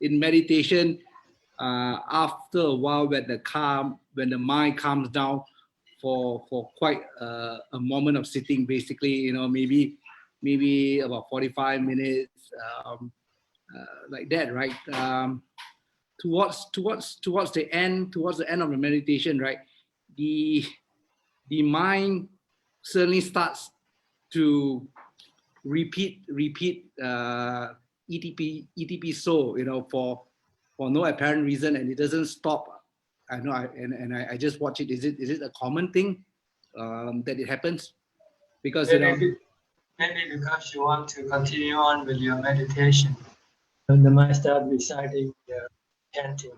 K: in meditation, after a while, when the mind calms down for quite a moment of sitting, basically, maybe about 45 minutes, like that, right? Towards the end of the meditation, right? The mind certainly starts to repeat ETP so, for no apparent reason, and it doesn't stop. I know, I just watch it. Is it a common thing that it happens? Because
B: maybe because you want to continue on with your meditation, and the mind start reciting the chanting.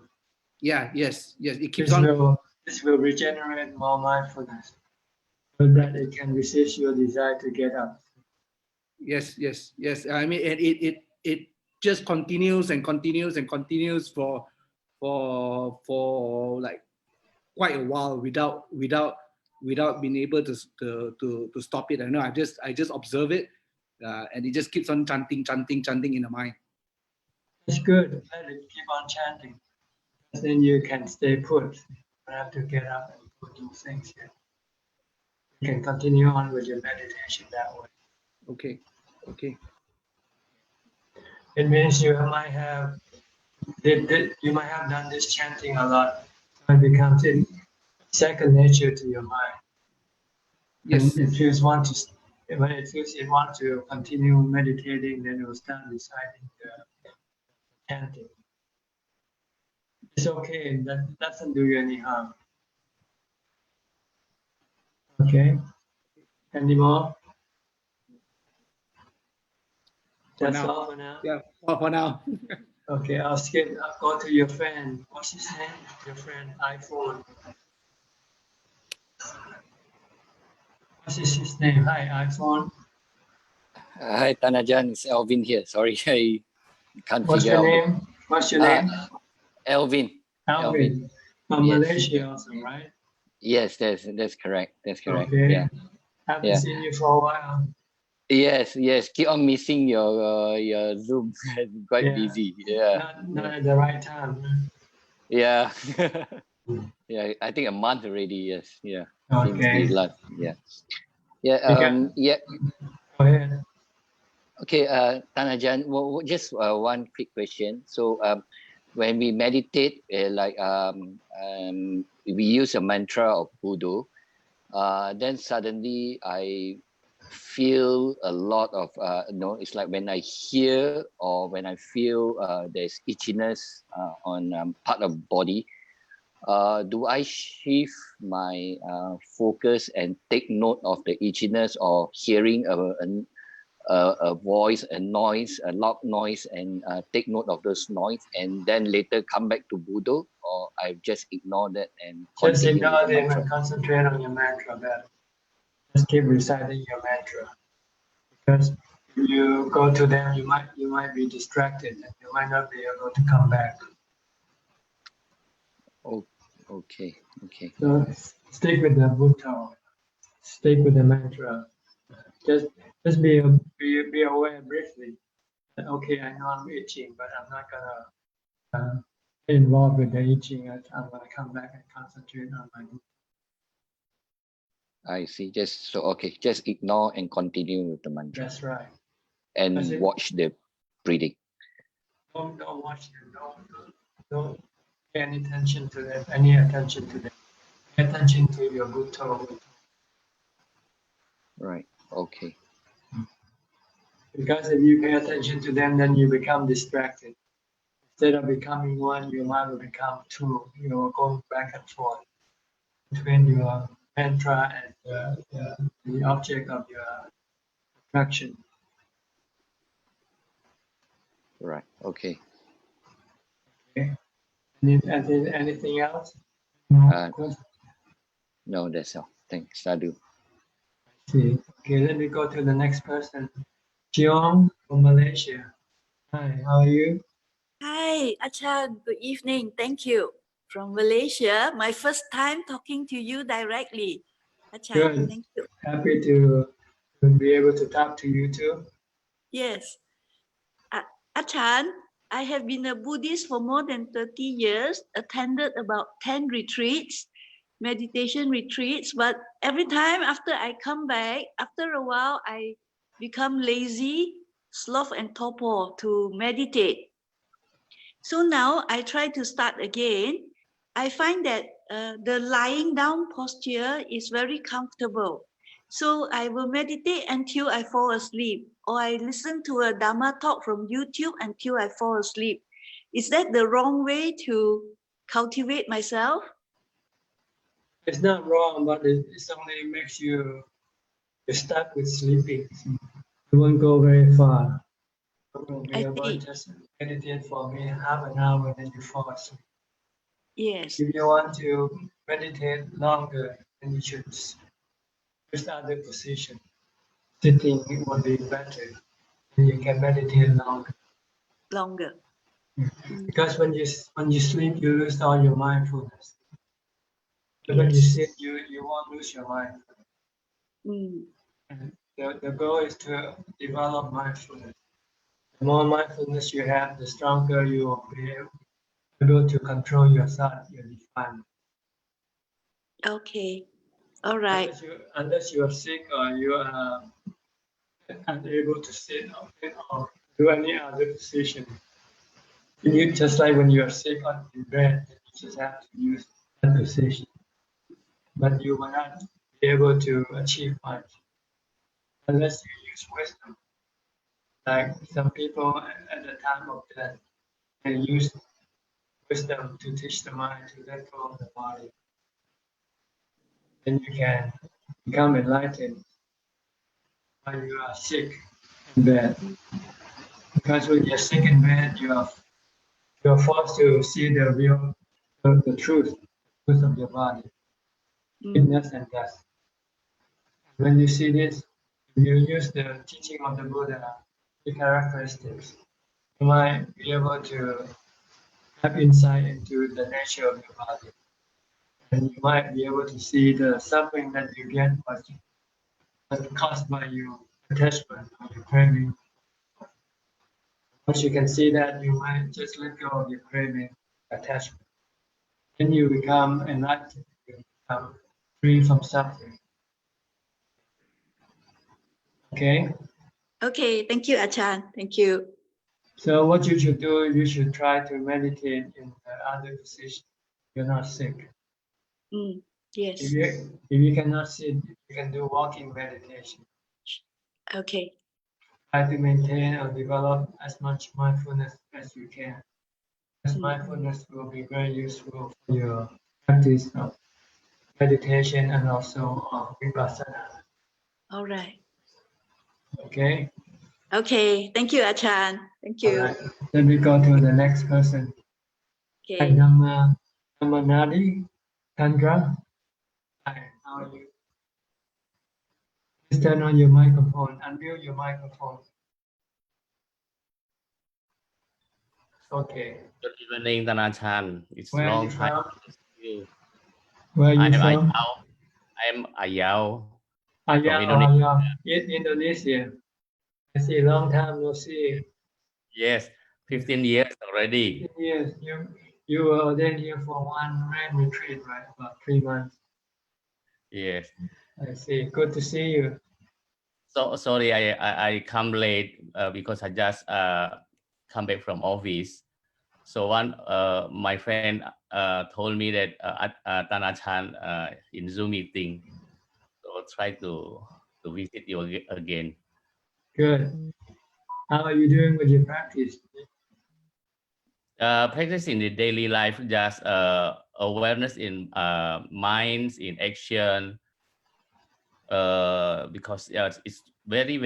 K: Yeah, yes, it keeps on.
B: This will regenerate more mindfulness, so that it can resist your desire to get up.
K: Yes. I mean, it just continues and continues and continues for like quite a while without being able to stop it. I know. I just observe it, and it just keeps on chanting in the mind.
B: It's good. Let it keep on chanting. Then you can stay put. You don't have to get up and do things here. You can continue on with your meditation that way.
K: Okay.
B: It means you might have done this chanting a lot. It becomes second nature to your mind.
K: Yes.
B: And when it feels it wants to continue meditating, then it will start reciting the chanting. It's okay. That doesn't do you any harm. Okay. Any more? That's all for now.
K: Yeah, for now.
B: Okay, I'll go to your friend. What's his name? Your friend, iPhone. What's his name? Hi, iPhone.
L: Hi, Ajahn. It's Elvin here. Sorry, I can't
B: What's
L: figure
B: your
L: out.
B: name? What's your name?
L: Elvin.
B: From
L: Yes.
B: Malaysia also, right?
L: Yes, that's correct. That's correct.
B: Okay.
L: Yeah.
B: Haven't seen you for a while.
L: Yes. Keep on missing your Zoom. Quite busy. Yeah.
B: Not at the right time.
L: Yeah. Yeah. I think a month already. Yes. Yeah.
B: Okay.
L: Since the last. Yeah. Yeah. Yeah.
B: Go ahead.
L: Okay, Ajahn, just one quick question. So, when we meditate, we use a mantra of Buddha, then suddenly I feel a lot of, it's like when I hear or when I feel there's itchiness on part of body, do I shift my focus and take note of the itchiness or hearing a voice, a noise, a loud noise, and take note of those noise, and then later come back to Buddha, or I just ignore that and
B: just
L: continue
B: ignore
L: with the
B: them
L: mantra?
B: and concentrate on your mantra better. Just keep reciting your mantra, because if you go to them, you might be distracted and you might not be able to come back.
L: Oh, okay.
B: So stick with the Buddha, stick with the mantra. Just be aware briefly that, okay, I know I'm itching, but I'm not gonna get involved with the itching. I'm gonna come back and concentrate on my Buddha.
L: I see. Just ignore and continue with the mantra.
B: That's right.
L: And watch the breathing.
B: Don't watch them. Don't pay any attention to them. Any attention to them. Pay attention to your Buddha.
L: Right. Okay.
B: Because if you pay attention to them, then you become distracted. Instead of becoming one, your mind will become two. You are going back and forth between your mantra and the object of your attraction.
L: Right. Okay.
B: Okay. Anything else?
L: No, that's all. Thanks, Sadhu.
B: See. Okay, let me go to the next person. Jiong from Malaysia. Hi, how are you?
M: Hi, Ajahn. Good evening. Thank you. From Malaysia, my first time talking to you directly. Ajahn,
B: Good.
M: thank you.
B: Happy to be able to talk to you too.
M: Yes. Ajahn, I have been a Buddhist for more than 30 years, attended about 10 retreats, meditation retreats, but every time after I come back, after a while, I become lazy, sloth and torpor to meditate. So now I try to start again. I find that the lying down posture is very comfortable. So I will meditate until I fall asleep, or I listen to a Dhamma talk from YouTube until I fall asleep. Is that the wrong way to cultivate myself?
B: It's not wrong, but it only makes you stuck with sleeping. You won't go very far. You will be able to just meditate for maybe half an hour and then you fall asleep.
M: Yes.
B: If you want to meditate longer, then you should use other position. Sitting would be better. And you can meditate longer.
M: Longer.
B: Because when you sleep, you lose all your mindfulness. But when you sit, you won't lose your mindfulness. And the goal is to develop mindfulness. The more mindfulness you have, the stronger you will be able to control your thought, your defilement.
M: Okay. All right.
B: Unless you are sick or you are unable to sit or do any other position. You just like when you are sick in bed, you just have to use that position. But you will not be able to achieve much unless you use wisdom. Like some people at the time of death, they use wisdom to teach the mind to let go of the body. Then you can become enlightened when you are sick in bed. Because when you're sick in bed, you are forced to see the real, the truth of your body, fitness and death. When you see this, you use the teaching of the Buddha, the characteristics, you might be able to have insight into the nature of your body. And you might be able to see the suffering that you get was caused by your attachment or your craving. Once you can see that, you might just let go of your craving, attachment. Then you become enlightened, you become free from suffering. Okay?
M: Okay, thank you, Ajahn. Thank you.
B: So what you should do, you should try to meditate in other position. You're not sick.
M: Yes.
B: If you cannot sit, you can do walking meditation.
M: Okay.
B: Try to maintain or develop as much mindfulness as you can. As mindfulness will be very useful for your practice of meditation and also of vipassana.
M: All right.
B: Okay.
M: Okay. Thank you, Ajahn. Thank
B: All
M: you.
B: right. Then we go to the next person.
M: Okay.
B: Dhammanadi Chandra. Hi, how are you? Please turn on your microphone. Unmute your microphone. Okay.
N: Good evening, Ajahn. It's
B: Where are
N: long
B: you
N: time
B: from?
N: to see you.
B: Where are you
N: I'm
B: from?
N: Ayao. I'm Ayao from
B: Ayao,
N: Indonesia.
B: Ayao. In Indonesia. I see, long time no see.
N: Yes, 15 years already.
B: 15 years. You were then here for one rain retreat, right? About 3 months.
N: Yes.
B: I see. Good to see you.
N: So sorry, I come late because I just come back from office. So my friend told me that Ajahn in Zoom meeting. So I'll try to visit you again.
B: Good. How are you doing with your practice?
N: Practice in the daily life, just awareness in minds, in action, because it's very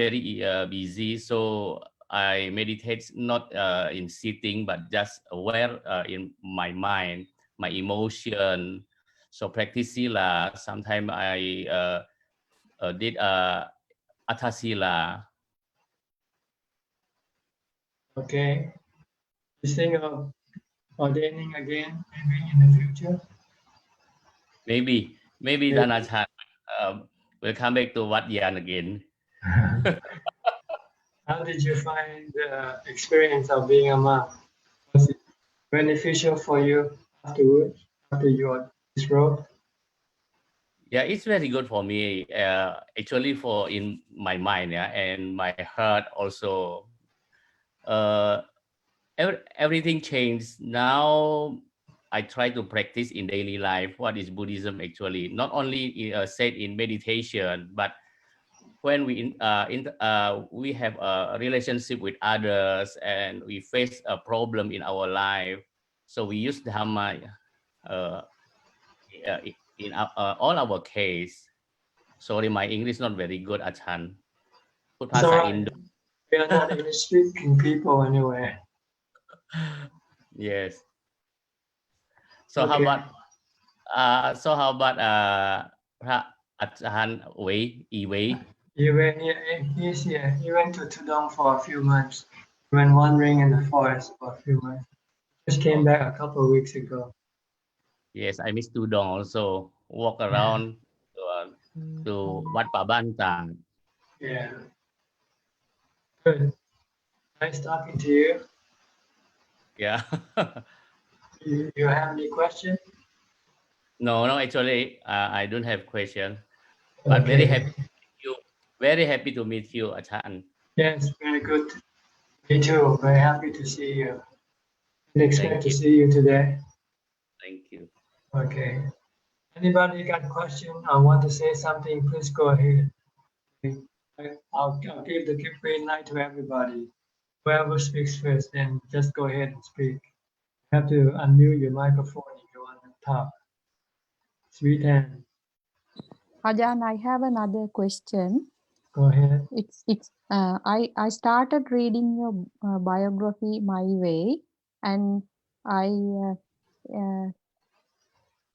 N: busy. So I meditate not in sitting, but just aware in my mind, my emotion. So practice sila. Sometimes I did Atha sila.
B: Okay. You think of ordaining again, maybe in the future?
N: Maybe
B: Maybe.
N: Dan Ajahn will come back to Wat Yan again.
B: How did you find the experience of being a monk? Was it beneficial for you afterwards, after you disrobed?
N: Yeah, it's very good for me. Actually, for in my mind, yeah, and my heart also. Everything changed. Now I try to practice in daily life. What is Buddhism actually? Not only said in meditation, but when we have a relationship with others and we face a problem in our life, so we use Dhamma in all our case. Sorry, my English not very good, Ajahn. Put
B: It's all
N: ภาษา
B: right.
N: อินโด
B: We are not English-speaking people anyway.
N: Yes. So
B: Okay.
N: how about พระอาจารย์เวยอีเวย
B: He's here. He went to Tudong for a few months. He went wandering in the forest for a few months. Just came back a couple of weeks ago.
N: Yes, I miss Tudong also. Walk around to วัดป่าบ้านต่าง
B: Yeah. Good. Nice talking to you.
N: Yeah.
B: You have any questions?
N: No, actually, I don't have question. But
B: Okay.
N: very happy to meet you. Very happy to meet you, Ajahn.
B: Yes, very good. Me too. Very happy to see you. And expect to see you today.
N: Thank you.
B: Okay. Anybody got a question or want to say something, please go ahead. I'll give the green light to everybody. Whoever speaks first, then just go ahead and speak. You have to unmute your microphone if you want to talk. Sweet hand.
D: Ajahn, I have another question.
B: Go ahead.
D: I started reading your biography My Way, and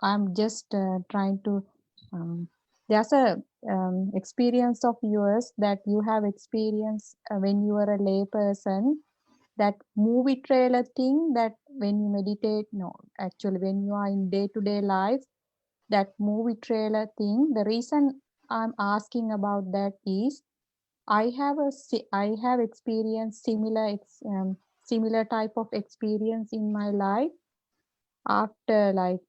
D: I'm just trying to. There's a experience of yours that you have experienced when you were a lay person. That movie trailer thing, that when you meditate, no, actually when you are in day-to-day life, that movie trailer thing. The reason I'm asking about that is I have experienced similar type of experience in my life after like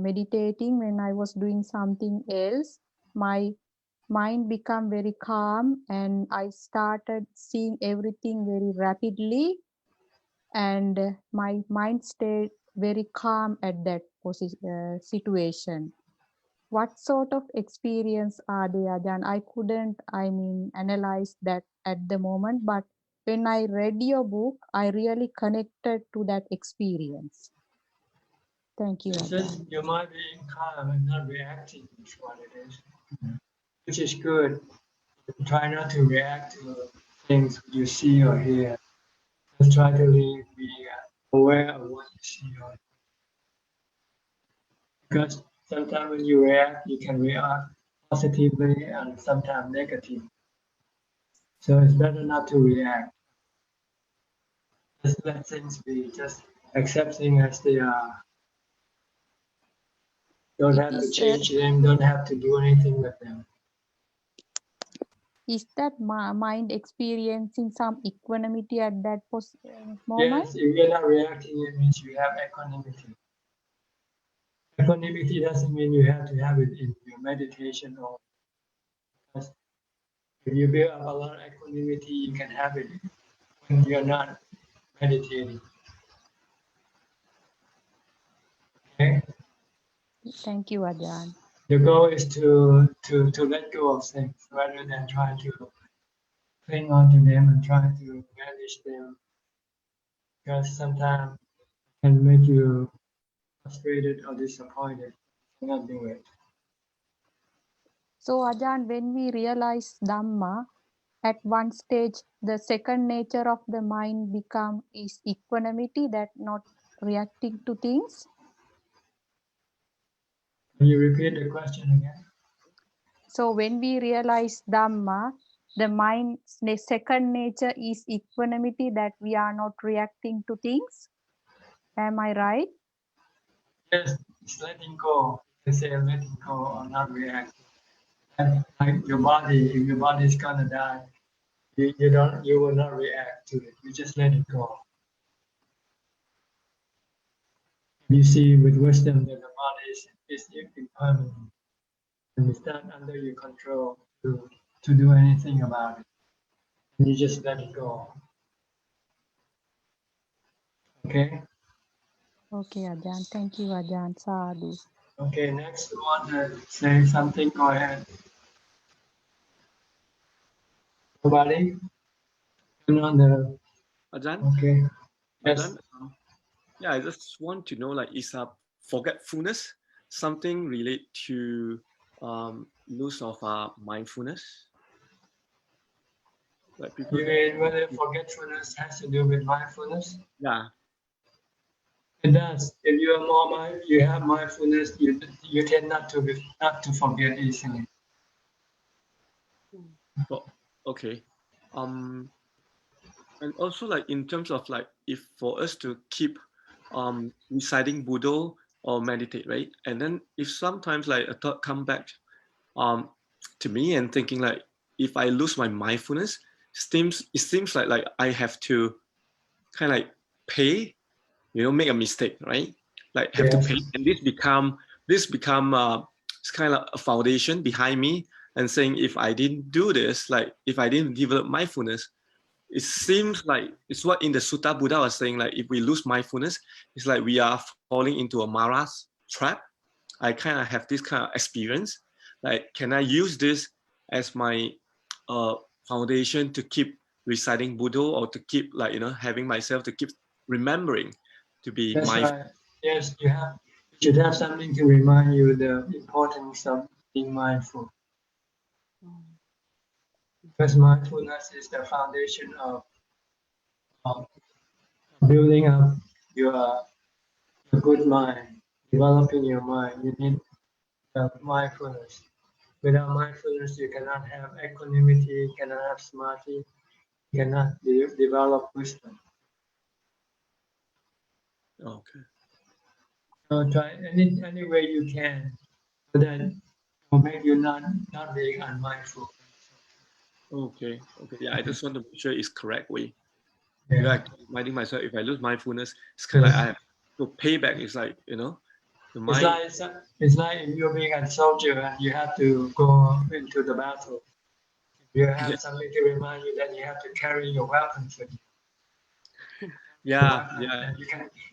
D: meditating. When I was doing something else, my mind became very calm and I started seeing everything very rapidly, and my mind stayed very calm at that situation. what sort of experience are they, Ajahn? I couldn't, analyze that at the moment, but when I read your book, I really connected to that experience. Thank you,
B: It's
D: Ajahn.
B: just your mind being calm and not reacting is what it is, which is good. Try not to react to things you see or hear. Just try to be aware of what you see or hear. Because sometimes when you react, you can react positively and sometimes negatively. So it's better not to react. Just let things be. Just accept things as they are. Don't have to change them. Don't have to do anything with them.
D: Is that mind experiencing some equanimity at that moment?
B: Yes, if you're not reacting, it means you have equanimity. Equanimity doesn't mean you have to have it in your meditation or because if you build up a lot of equanimity, you can have it when you're not meditating. Okay?
D: Thank you, Ajahn.
B: The goal is to let go of things rather than trying to cling on to them and trying to manage them, because sometimes it can make you frustrated or disappointed. You cannot do it.
D: So, Ajahn, when we realize Dhamma, at one stage, the second nature of the mind is equanimity, that not reacting to things.
B: Can you repeat the question again?
D: So when we realize Dhamma, the mind's second nature is equanimity, that we are not reacting to things. Am I right?
B: Yes, it's letting go. You can say letting go or not reacting. And like your body, if your body is gonna die, you will not react to it. You just let it go. You see with wisdom that the body is impermanent and it's not under your control to do anything about it. And you just let it go. Okay?
D: Okay, Ajahn. Thank you, Ajahn. Sadhu.
B: Okay, next you want to say something, go ahead. Nobody? Turn on the...
O: Ajahn?
B: Okay. Yes.
O: Ajahn, yeah, I just want to know, like, is forgetfulness something related to loss of mindfulness? Like people.
B: You mean whether forgetfulness has to do with mindfulness?
O: Yeah.
B: It does. If you are you have mindfulness, you tend not to forget easily.
O: Oh, okay. And also, like, in terms of, like, if for us to keep reciting Buddha or meditate, right? And then if sometimes, like, a thought come back to me and thinking, like, if I lose my mindfulness, it seems like I have to kind of like pay, make a mistake, right? Like have to pay, and this become it's kind of a foundation behind me and saying, if I didn't do this, like if I didn't develop mindfulness, it seems like it's what in the Sutta Buddha was saying, like if we lose mindfulness, it's like we are falling into a Mara's trap. I kind of have this kind of experience. Like, can I use this as my foundation to keep reciting Buddha, or to keep, like, having myself to keep remembering to be mindful?
B: Right. Yes, you should have something to remind you the importance of being mindful. Because mindfulness is the foundation of building up your good mind, developing your mind. You need mindfulness. Without mindfulness, you cannot have equanimity, you cannot have samadhi, you cannot develop wisdom.
O: Okay.
B: So try any way you can, so that will make you not being unmindful.
O: Okay. Yeah, I just want to make sure it's correct way.
B: Yeah.
O: Because I keep reminding myself, if I lose mindfulness, it's kind of like I have to pay back. It's like, the mind.
B: It's like if you're being a soldier and you have to go into the battle. You have something to remind you that you have to carry your weapons with you.
O: Yeah.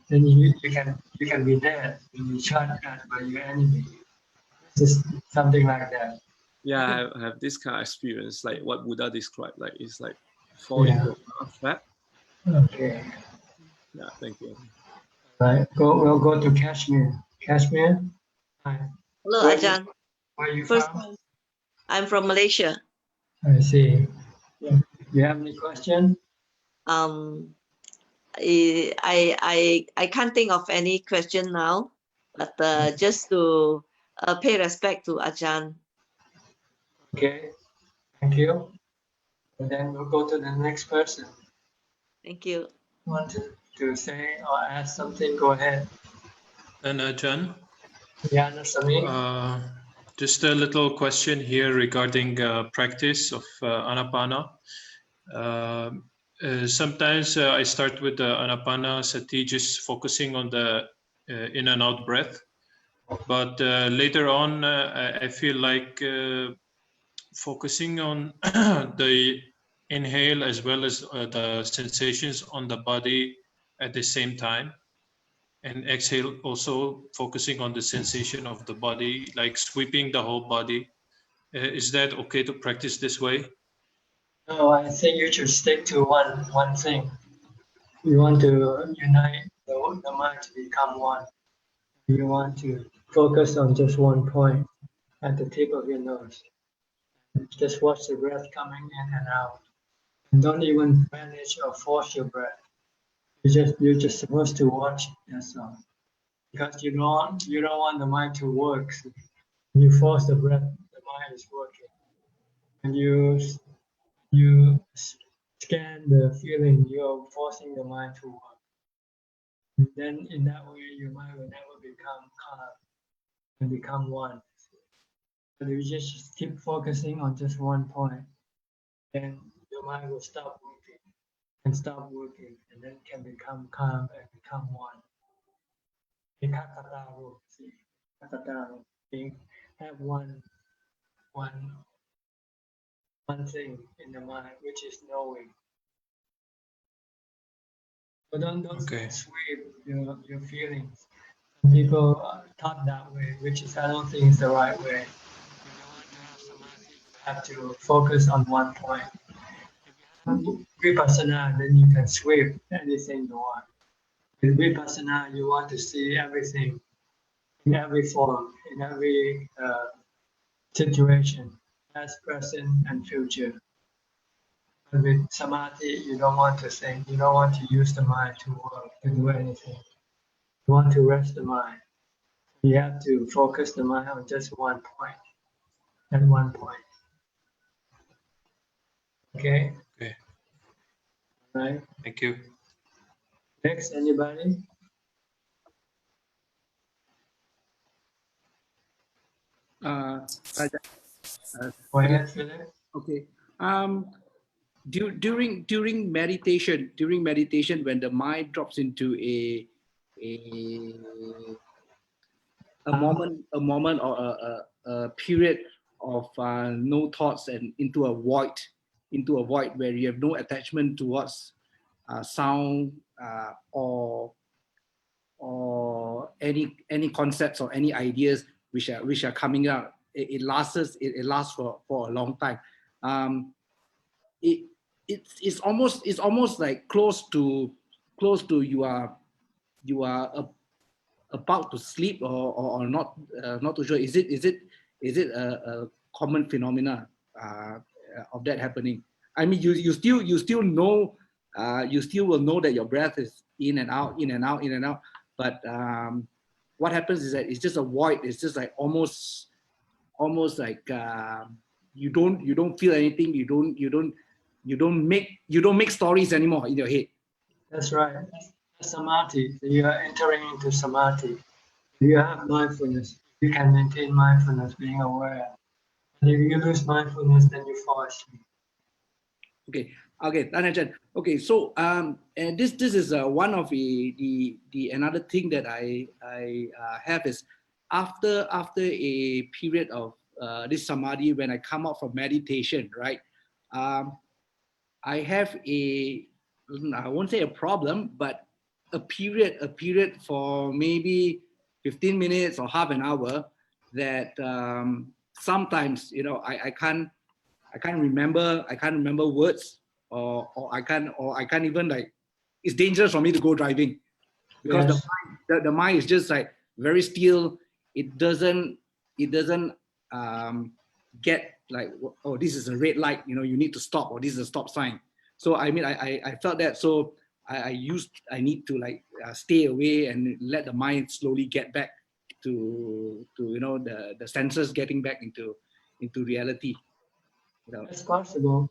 B: And you can be dead when you shot at by your enemy. Just something like that.
O: Yeah, I have this kind of experience, like what Buddha described. Like it's like fall into a trap.
B: Okay.
O: Yeah, thank you.
B: Right. We'll go to Kashmir. Kashmir. Hi.
P: Hello,
B: Where
P: Ajahn.
B: Where are you
P: First
B: from?
P: time. I'm from Malaysia.
B: I see. Yeah. You have any question?
P: I can't think of any question now, but just to pay respect to Ajahn.
B: Okay. Thank you. And then we'll go to the next person.
P: Thank you.
B: Want to say or ask something? Go ahead.
A: And Ajahn?
B: Yeah,
A: just a little question here regarding practice of Anapana. Sometimes I start with the Anapanasati, just focusing on the in and out breath. But later on, I feel like focusing on the inhale as well as the sensations on the body at the same time. And exhale, also focusing on the sensation of the body, like sweeping the whole body. Is that okay to practice this way?
B: No, I think you should stick to one thing. You want to unite the mind to become one. You want to focus on just one point at the tip of your nose. Just watch the breath coming in and out. And don't even manage or force your breath. You're just supposed to watch it, that's all. Because you don't want the mind to work. So when you force the breath, the mind is working. And you scan the feeling, you're forcing the mind to work. And then in that way, your mind will never become calm and become one. But if you just keep focusing on just one point, then your mind will stop working and stop working, and then can become calm and become one. Being have one thing in the mind, which is knowing. But don't sweep your feelings. People are taught that way, which is I don't think is the right way. You have to focus on one point. Vipassana, then you can sweep anything you want. In Vipassana, you want to see everything in every form, in every situation, past, present, and future. But with Samadhi, you don't want to think, you don't want to use the mind to work, to do anything. You want to rest the mind. You have to focus the mind on just one point, at one point. Okay?
A: Okay.
B: Right.
A: Thank you.
B: Next, anybody? Go ahead, Philip.
K: Okay. During meditation, when the mind drops into a moment or a period of no thoughts and into a void where you have no attachment towards sound or any concepts or any ideas which are coming out. It lasts for a long time. It's almost like close to you are about to sleep or not too sure. Is it a common phenomena of that happening? I mean, you still know, you still will know that your breath is in and out, but what happens is that it's just a void. It's just like almost like you don't feel anything. You don't make stories anymore in your head.
B: That's right. That's samadhi. You are entering into samadhi. You have mindfulness. You can maintain mindfulness, being aware. And if you lose mindfulness, then you fall asleep.
K: Okay, Ajahn. Okay, so and this is one of the another thing that I have is after a period of this samadhi, when I come out from meditation, right? I have I won't say a problem, but a period for maybe 15 minutes or half an hour that sometimes, you know, I can't remember words, or I can't even, like, it's dangerous for me to go driving because
B: Yes.
K: the mind is just like very still. It doesn't get like, oh, this is a red light, you know, you need to stop, or this is a stop sign. So I mean, I felt that. So I need to, like, stay away and let the mind slowly get back to you know, the senses getting back into reality. You know.
B: It's possible,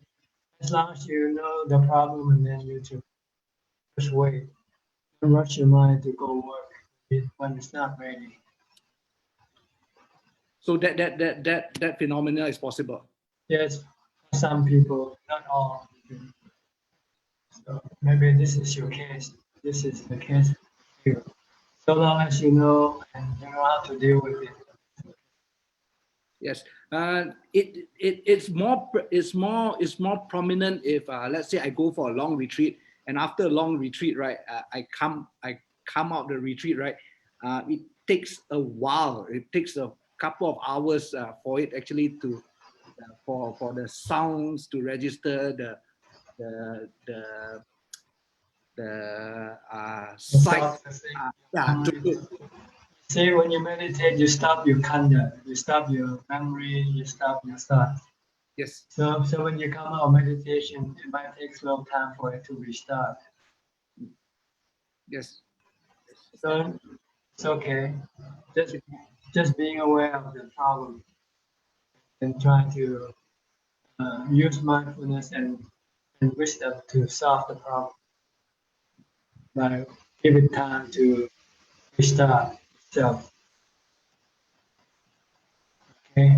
B: as long as you know the problem and then you just wait. Don't rush your mind to go work when it's not ready.
K: So that phenomena is possible.
B: Yes, for some people, not all. So maybe this is your case. This is the case here. So long as you know and you know how to deal with it.
K: Yes, it's more prominent if, let's say, I go for a long retreat, and after a long retreat, right, I come out the retreat, right, it takes a while. It takes a couple of hours for it actually to for the sounds to register, the sight.
B: See, when you meditate, you stop your kanda, you stop your memory, you stop your thoughts.
K: Yes.
B: So when you come out of meditation, it might take a long time for it to restart.
K: Yes.
B: So it's okay. Just being aware of the problem and trying to use mindfulness and wisdom to solve the problem. Like, give it time to restart itself. Okay.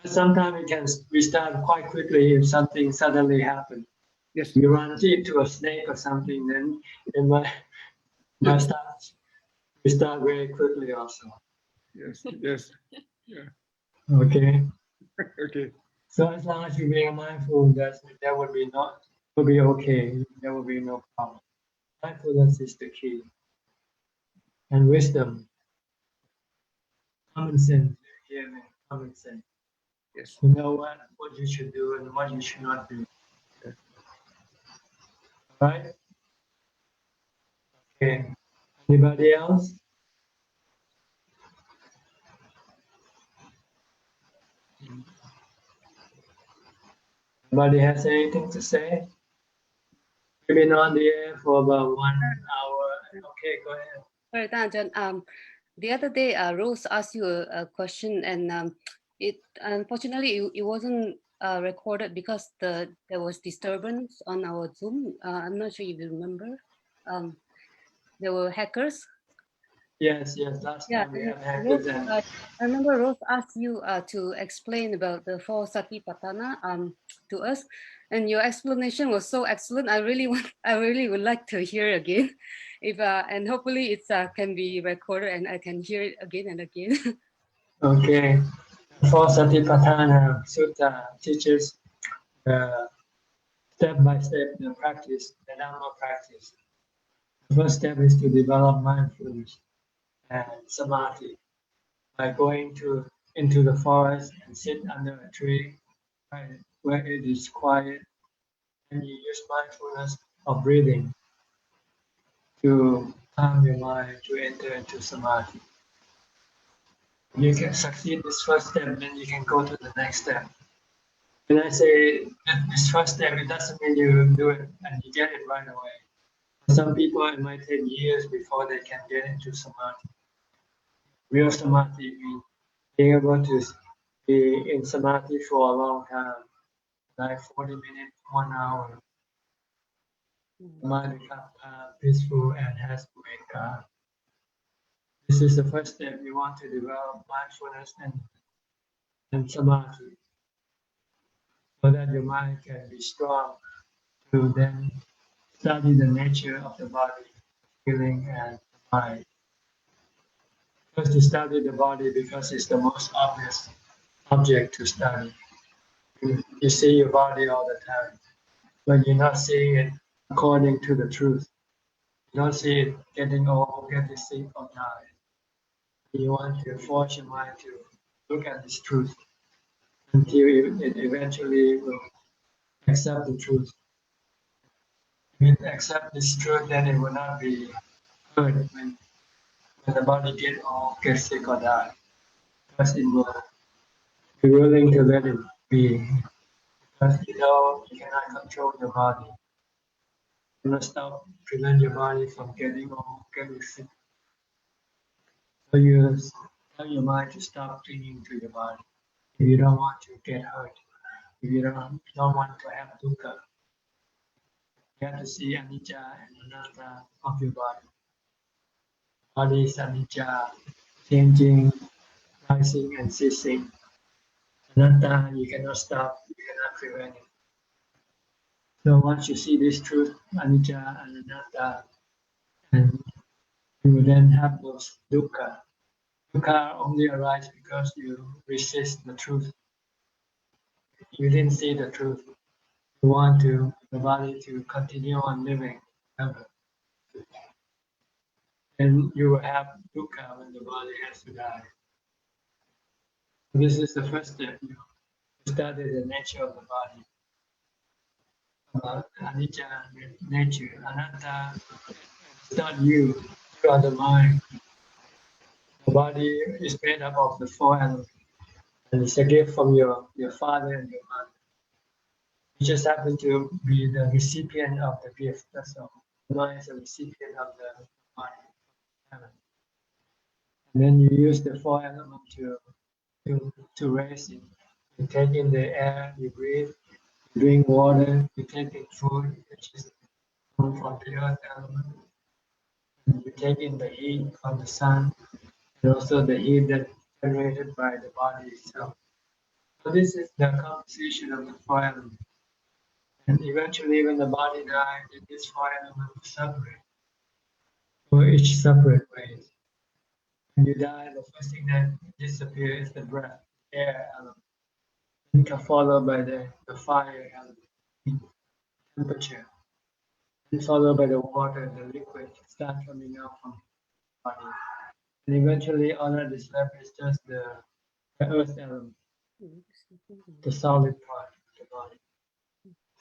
B: But sometimes it can restart quite quickly if something suddenly happens.
K: Yes.
B: You run into a snake or something, then it might restart very quickly also.
K: Yes. Yes. Yeah.
B: Okay.
K: Okay.
B: So as long as you're being mindful, that would be okay. There will be no problem. Mindfulness is the key. And wisdom, common sense, you hear me? Common sense.
K: Yes.
B: To know what you should do and what you should not do. Right? Okay. Anybody else? Anybody has anything to say? We've been on the air for about 1 hour. Okay, go ahead.
J: Sorry, Ajahn. The other day, Rose asked you a question, and it unfortunately it wasn't recorded because there was disturbance on our Zoom. I'm not sure if you remember. There were hackers.
B: Yes, last time we had hackers.
J: I remember Rose asked you to explain about the four satipatthana to us, and your explanation was so excellent. I really would like to hear again, if and hopefully it can be recorded and I can hear it again and again.
B: Okay. For Satipatthana Sutta teaches step by step the practice, the Dhamma practice. The first step is to develop mindfulness and samadhi by going into the forest and sit under a tree, right, where it is quiet, and you use mindfulness of breathing to calm your mind to enter into samadhi. You can succeed this first step, then you can go to the next step. When I say this first step, it doesn't mean you do it and you get it right away. For some people, it might take years before they can get into samadhi. Real samadhi means being able to be in samadhi for a long time, like 40 minutes, 1 hour. The mind becomes peaceful and has calm. This is the first step. You want to develop mindfulness and samadhi, so that your mind can be strong to then study the nature of the body, feeling, and mind. First, to study the body because it's the most obvious object to study. You see your body all the time, but you're not seeing it according to the truth. You don't see it getting old, getting sick, or die. You want to force your mind to look at this truth until it eventually will accept the truth. If it accepts this truth, then it will not be hurt when the body gets sick or die, because it will be willing to let it be. Because you know you cannot control your body. You must prevent your body from getting sick. So you tell your mind to stop clinging to your body. If you don't want to get hurt, if you don't want to have dukkha, you have to see anicca and anatta of your body. Body is anicca, changing, rising and ceasing. Anatta, you cannot stop, you cannot prevent it. So once you see this truth, anicca and anatta, and you will then have those dukkha. Dukkha only arises because you resist the truth. You didn't see the truth. You want the body to continue on living forever. And you will have dukkha when the body has to die. This is the first step. You study the nature of the body. Anicca, nature. Anatta, it's not you. You are the mind. The body is made up of the four elements. And it's a gift from your father and your mother. You just happen to be the recipient of the gift, that's all. The mind is a recipient of the body. And then you use the four elements to raise it. You take in the air, you breathe, you drink water, you take in food, which is from the earth element. And you take in the heat from the sun, and also the heat that's generated by the body itself. So this is the composition of the four elements. And eventually when the body dies, this four elements will separate. For each separate ways. When you die, the first thing that disappears is the breath, air element, followed by the fire element, temperature, and followed by the water, the liquid start coming out from the body. And eventually all that is left is just the earth element, the solid part of the body.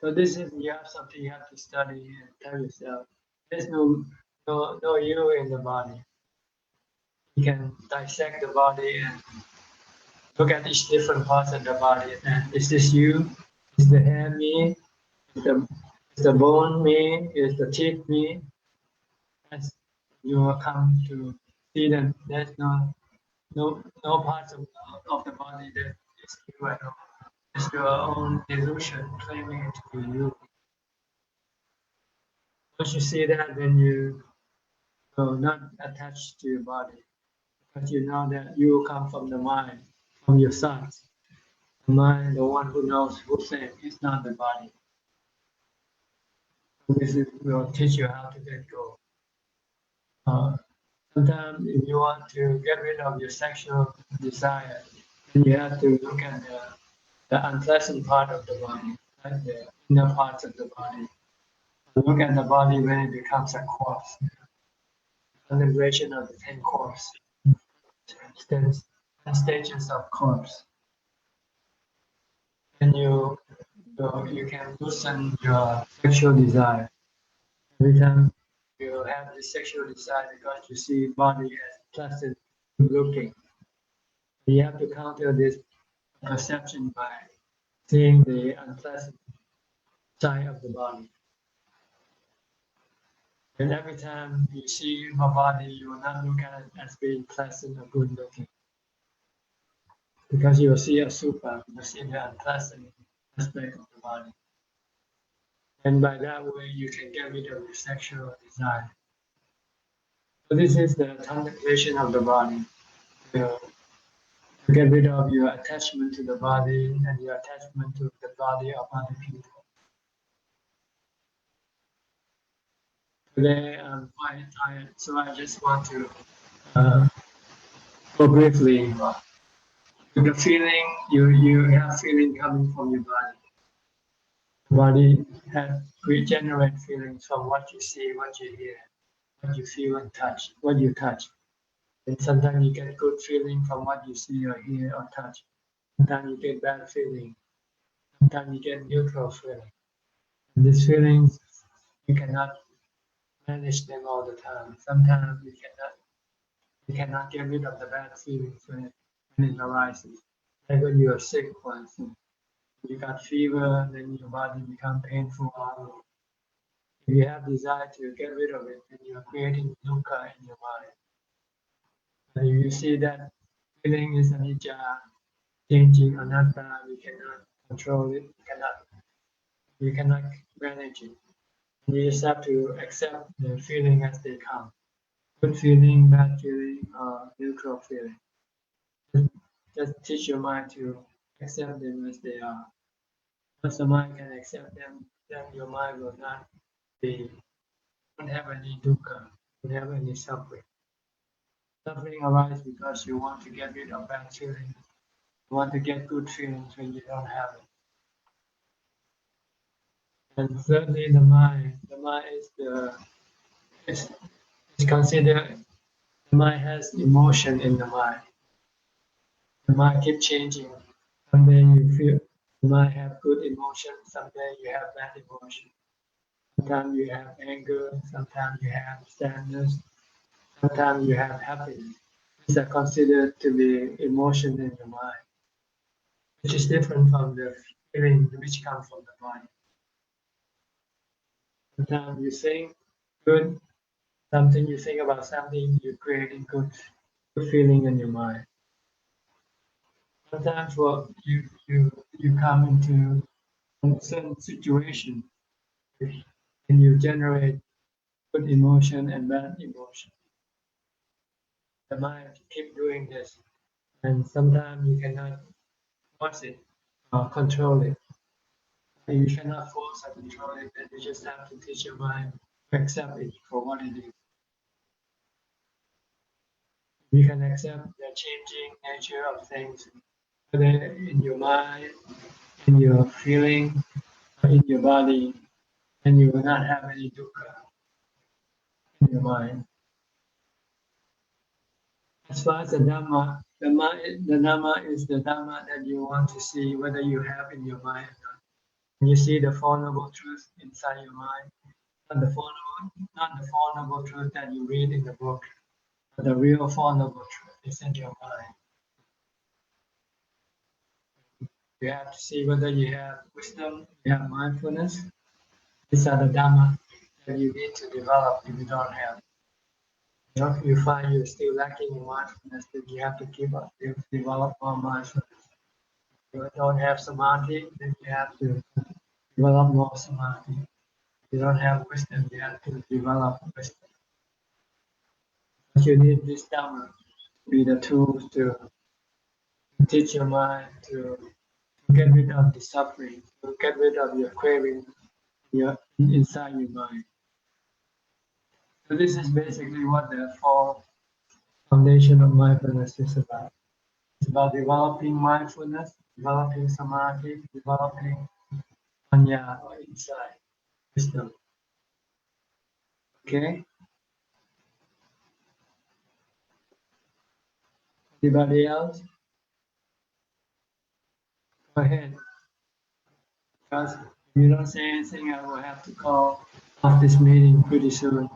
B: So this is something you have to study and tell yourself. There's no you in the body. You can dissect the body and look at each different parts of the body. And is this you? Is the hair me? Is the bone me? Is the teeth me? As you will come to see that there's no parts of the body that is you at all. It's your own delusion claiming it to be you. Once you see that, then you will not attach to your body, because you know that you come from the mind, from your thoughts. The mind, the one who knows who said, is not the body. This will teach you how to let go. Sometimes if you want to get rid of your sexual desire, then you have to look at the unpleasant part of the body, like the inner parts of the body. Look at the body when it becomes a corpse. Contemplation of the 10 corpse. 10 stages of corpse. And you can loosen your sexual desire. Every time you have this sexual desire because you see body as pleasant looking. You have to counter this perception by seeing the unpleasant side of the body. And every time you see a body, you will not look at it as being pleasant or good looking. Because you will see a super, you will see the unpleasant aspect of the body. And by that way, you can get rid of your sexual desire. So this is the contemplation of the body. To get rid of your attachment to the body and your attachment to the body of other people. Today I'm quite tired, so I just want to go briefly. The feeling, you have feeling coming from your body. The body has regenerate feelings from what you see, what you hear, what you feel and touch, what you touch. And sometimes you get good feeling from what you see or hear or touch. Sometimes you get bad feeling. Sometimes you get neutral feeling. And these feelings, you cannot manage them all the time. Sometimes you cannot get rid of the bad feelings when it arises. Like when you are sick, for instance, you got fever, then your body becomes painful. If you have desire to get rid of it, then you are creating dukkha in your mind. And if you see that feeling is anicca, changing, anatta, we cannot control it, we cannot manage it. You just have to accept the feeling as they come. Good feeling, bad feeling, neutral feeling. Just teach your mind to accept them as they are. Once the mind can accept them, then your mind will not won't have any dukkha, won't have any suffering. Suffering arises because you want to get rid of bad feelings. You want to get good feelings when you don't have it. And thirdly, the mind. The mind is considered. The mind has emotion in the mind. The mind keeps changing. Someday you feel you might have good emotion, someday you have bad emotion. Sometimes you have anger, sometimes you have sadness, sometimes you have happiness. These are considered to be emotion in the mind, which is different from the feeling which comes from the body. Sometimes you think good, something you think about something, you're creating good feeling in your mind. Sometimes you come into a certain situation and you generate good emotion and bad emotion. The mind keep doing this, and sometimes you cannot force it or control it. You cannot force or control it, and you just have to teach your mind to accept it for what it is. You can accept the changing nature of things, whether in your mind, in your feeling, or in your body, and you will not have any dukkha in your mind. As far as the Dhamma, the Dhamma is the Dhamma that you want to see, whether you have in your mind or not. When you see the Four Noble Truths inside your mind, not the Four Noble Truths that you read in the book, but the real Four Noble Truths is in your mind. You have to see whether you have wisdom, you have mindfulness. These are the Dhamma that you need to develop if you don't have. You know, if you find you're still lacking in mindfulness, then you have to keep up, you develop more mindfulness. If you don't have samadhi, then you have to develop more samadhi. If you don't have wisdom, you have to develop wisdom. But you need this Dhamma to be the tools to teach your mind to get rid of the suffering, to get rid of your craving inside your mind. So this is basically what the four foundation of mindfulness is about. It's about developing mindfulness, developing samadhi, developing panya or insight, wisdom. Okay? Anybody else? Go ahead. Because if you don't say anything, I will have to call off this meeting pretty soon.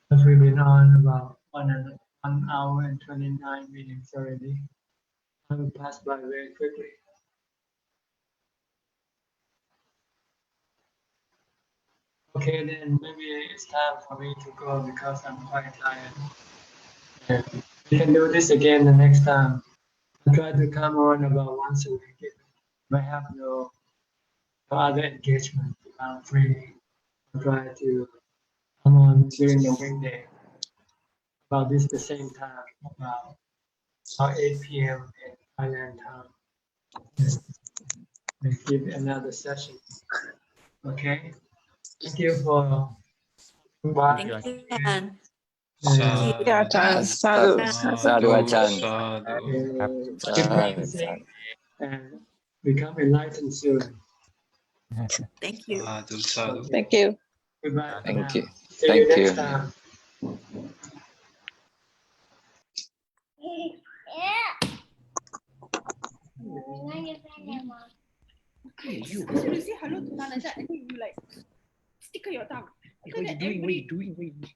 B: Because we've been on about 1 hour and 29 minutes already. Time passed by very quickly. Okay, then maybe it's time for me to go because I'm quite tired. And we can do this again the next time. I'll try to come on about once a week if I have no other engagement. If I'm free, I'll try to come on during the weekday about this the same time, about 8 p.m. in Thailand time. And give another session. Okay? Thank you for
N: Thank you,
M: Ajahn.
L: Sadhu, Ajahn.
B: Keep practicing and become enlightened soon.
M: Thank you.
B: Okay.
Q: Thank you.
B: Goodbye for
L: Thank
B: now.
L: you.
B: See you
L: Thank
B: next
L: you.
B: time.
K: Hey, you.
Q: So you say hello to Nana and then you like stick out your tongue.
K: What are you doing? What are you doing?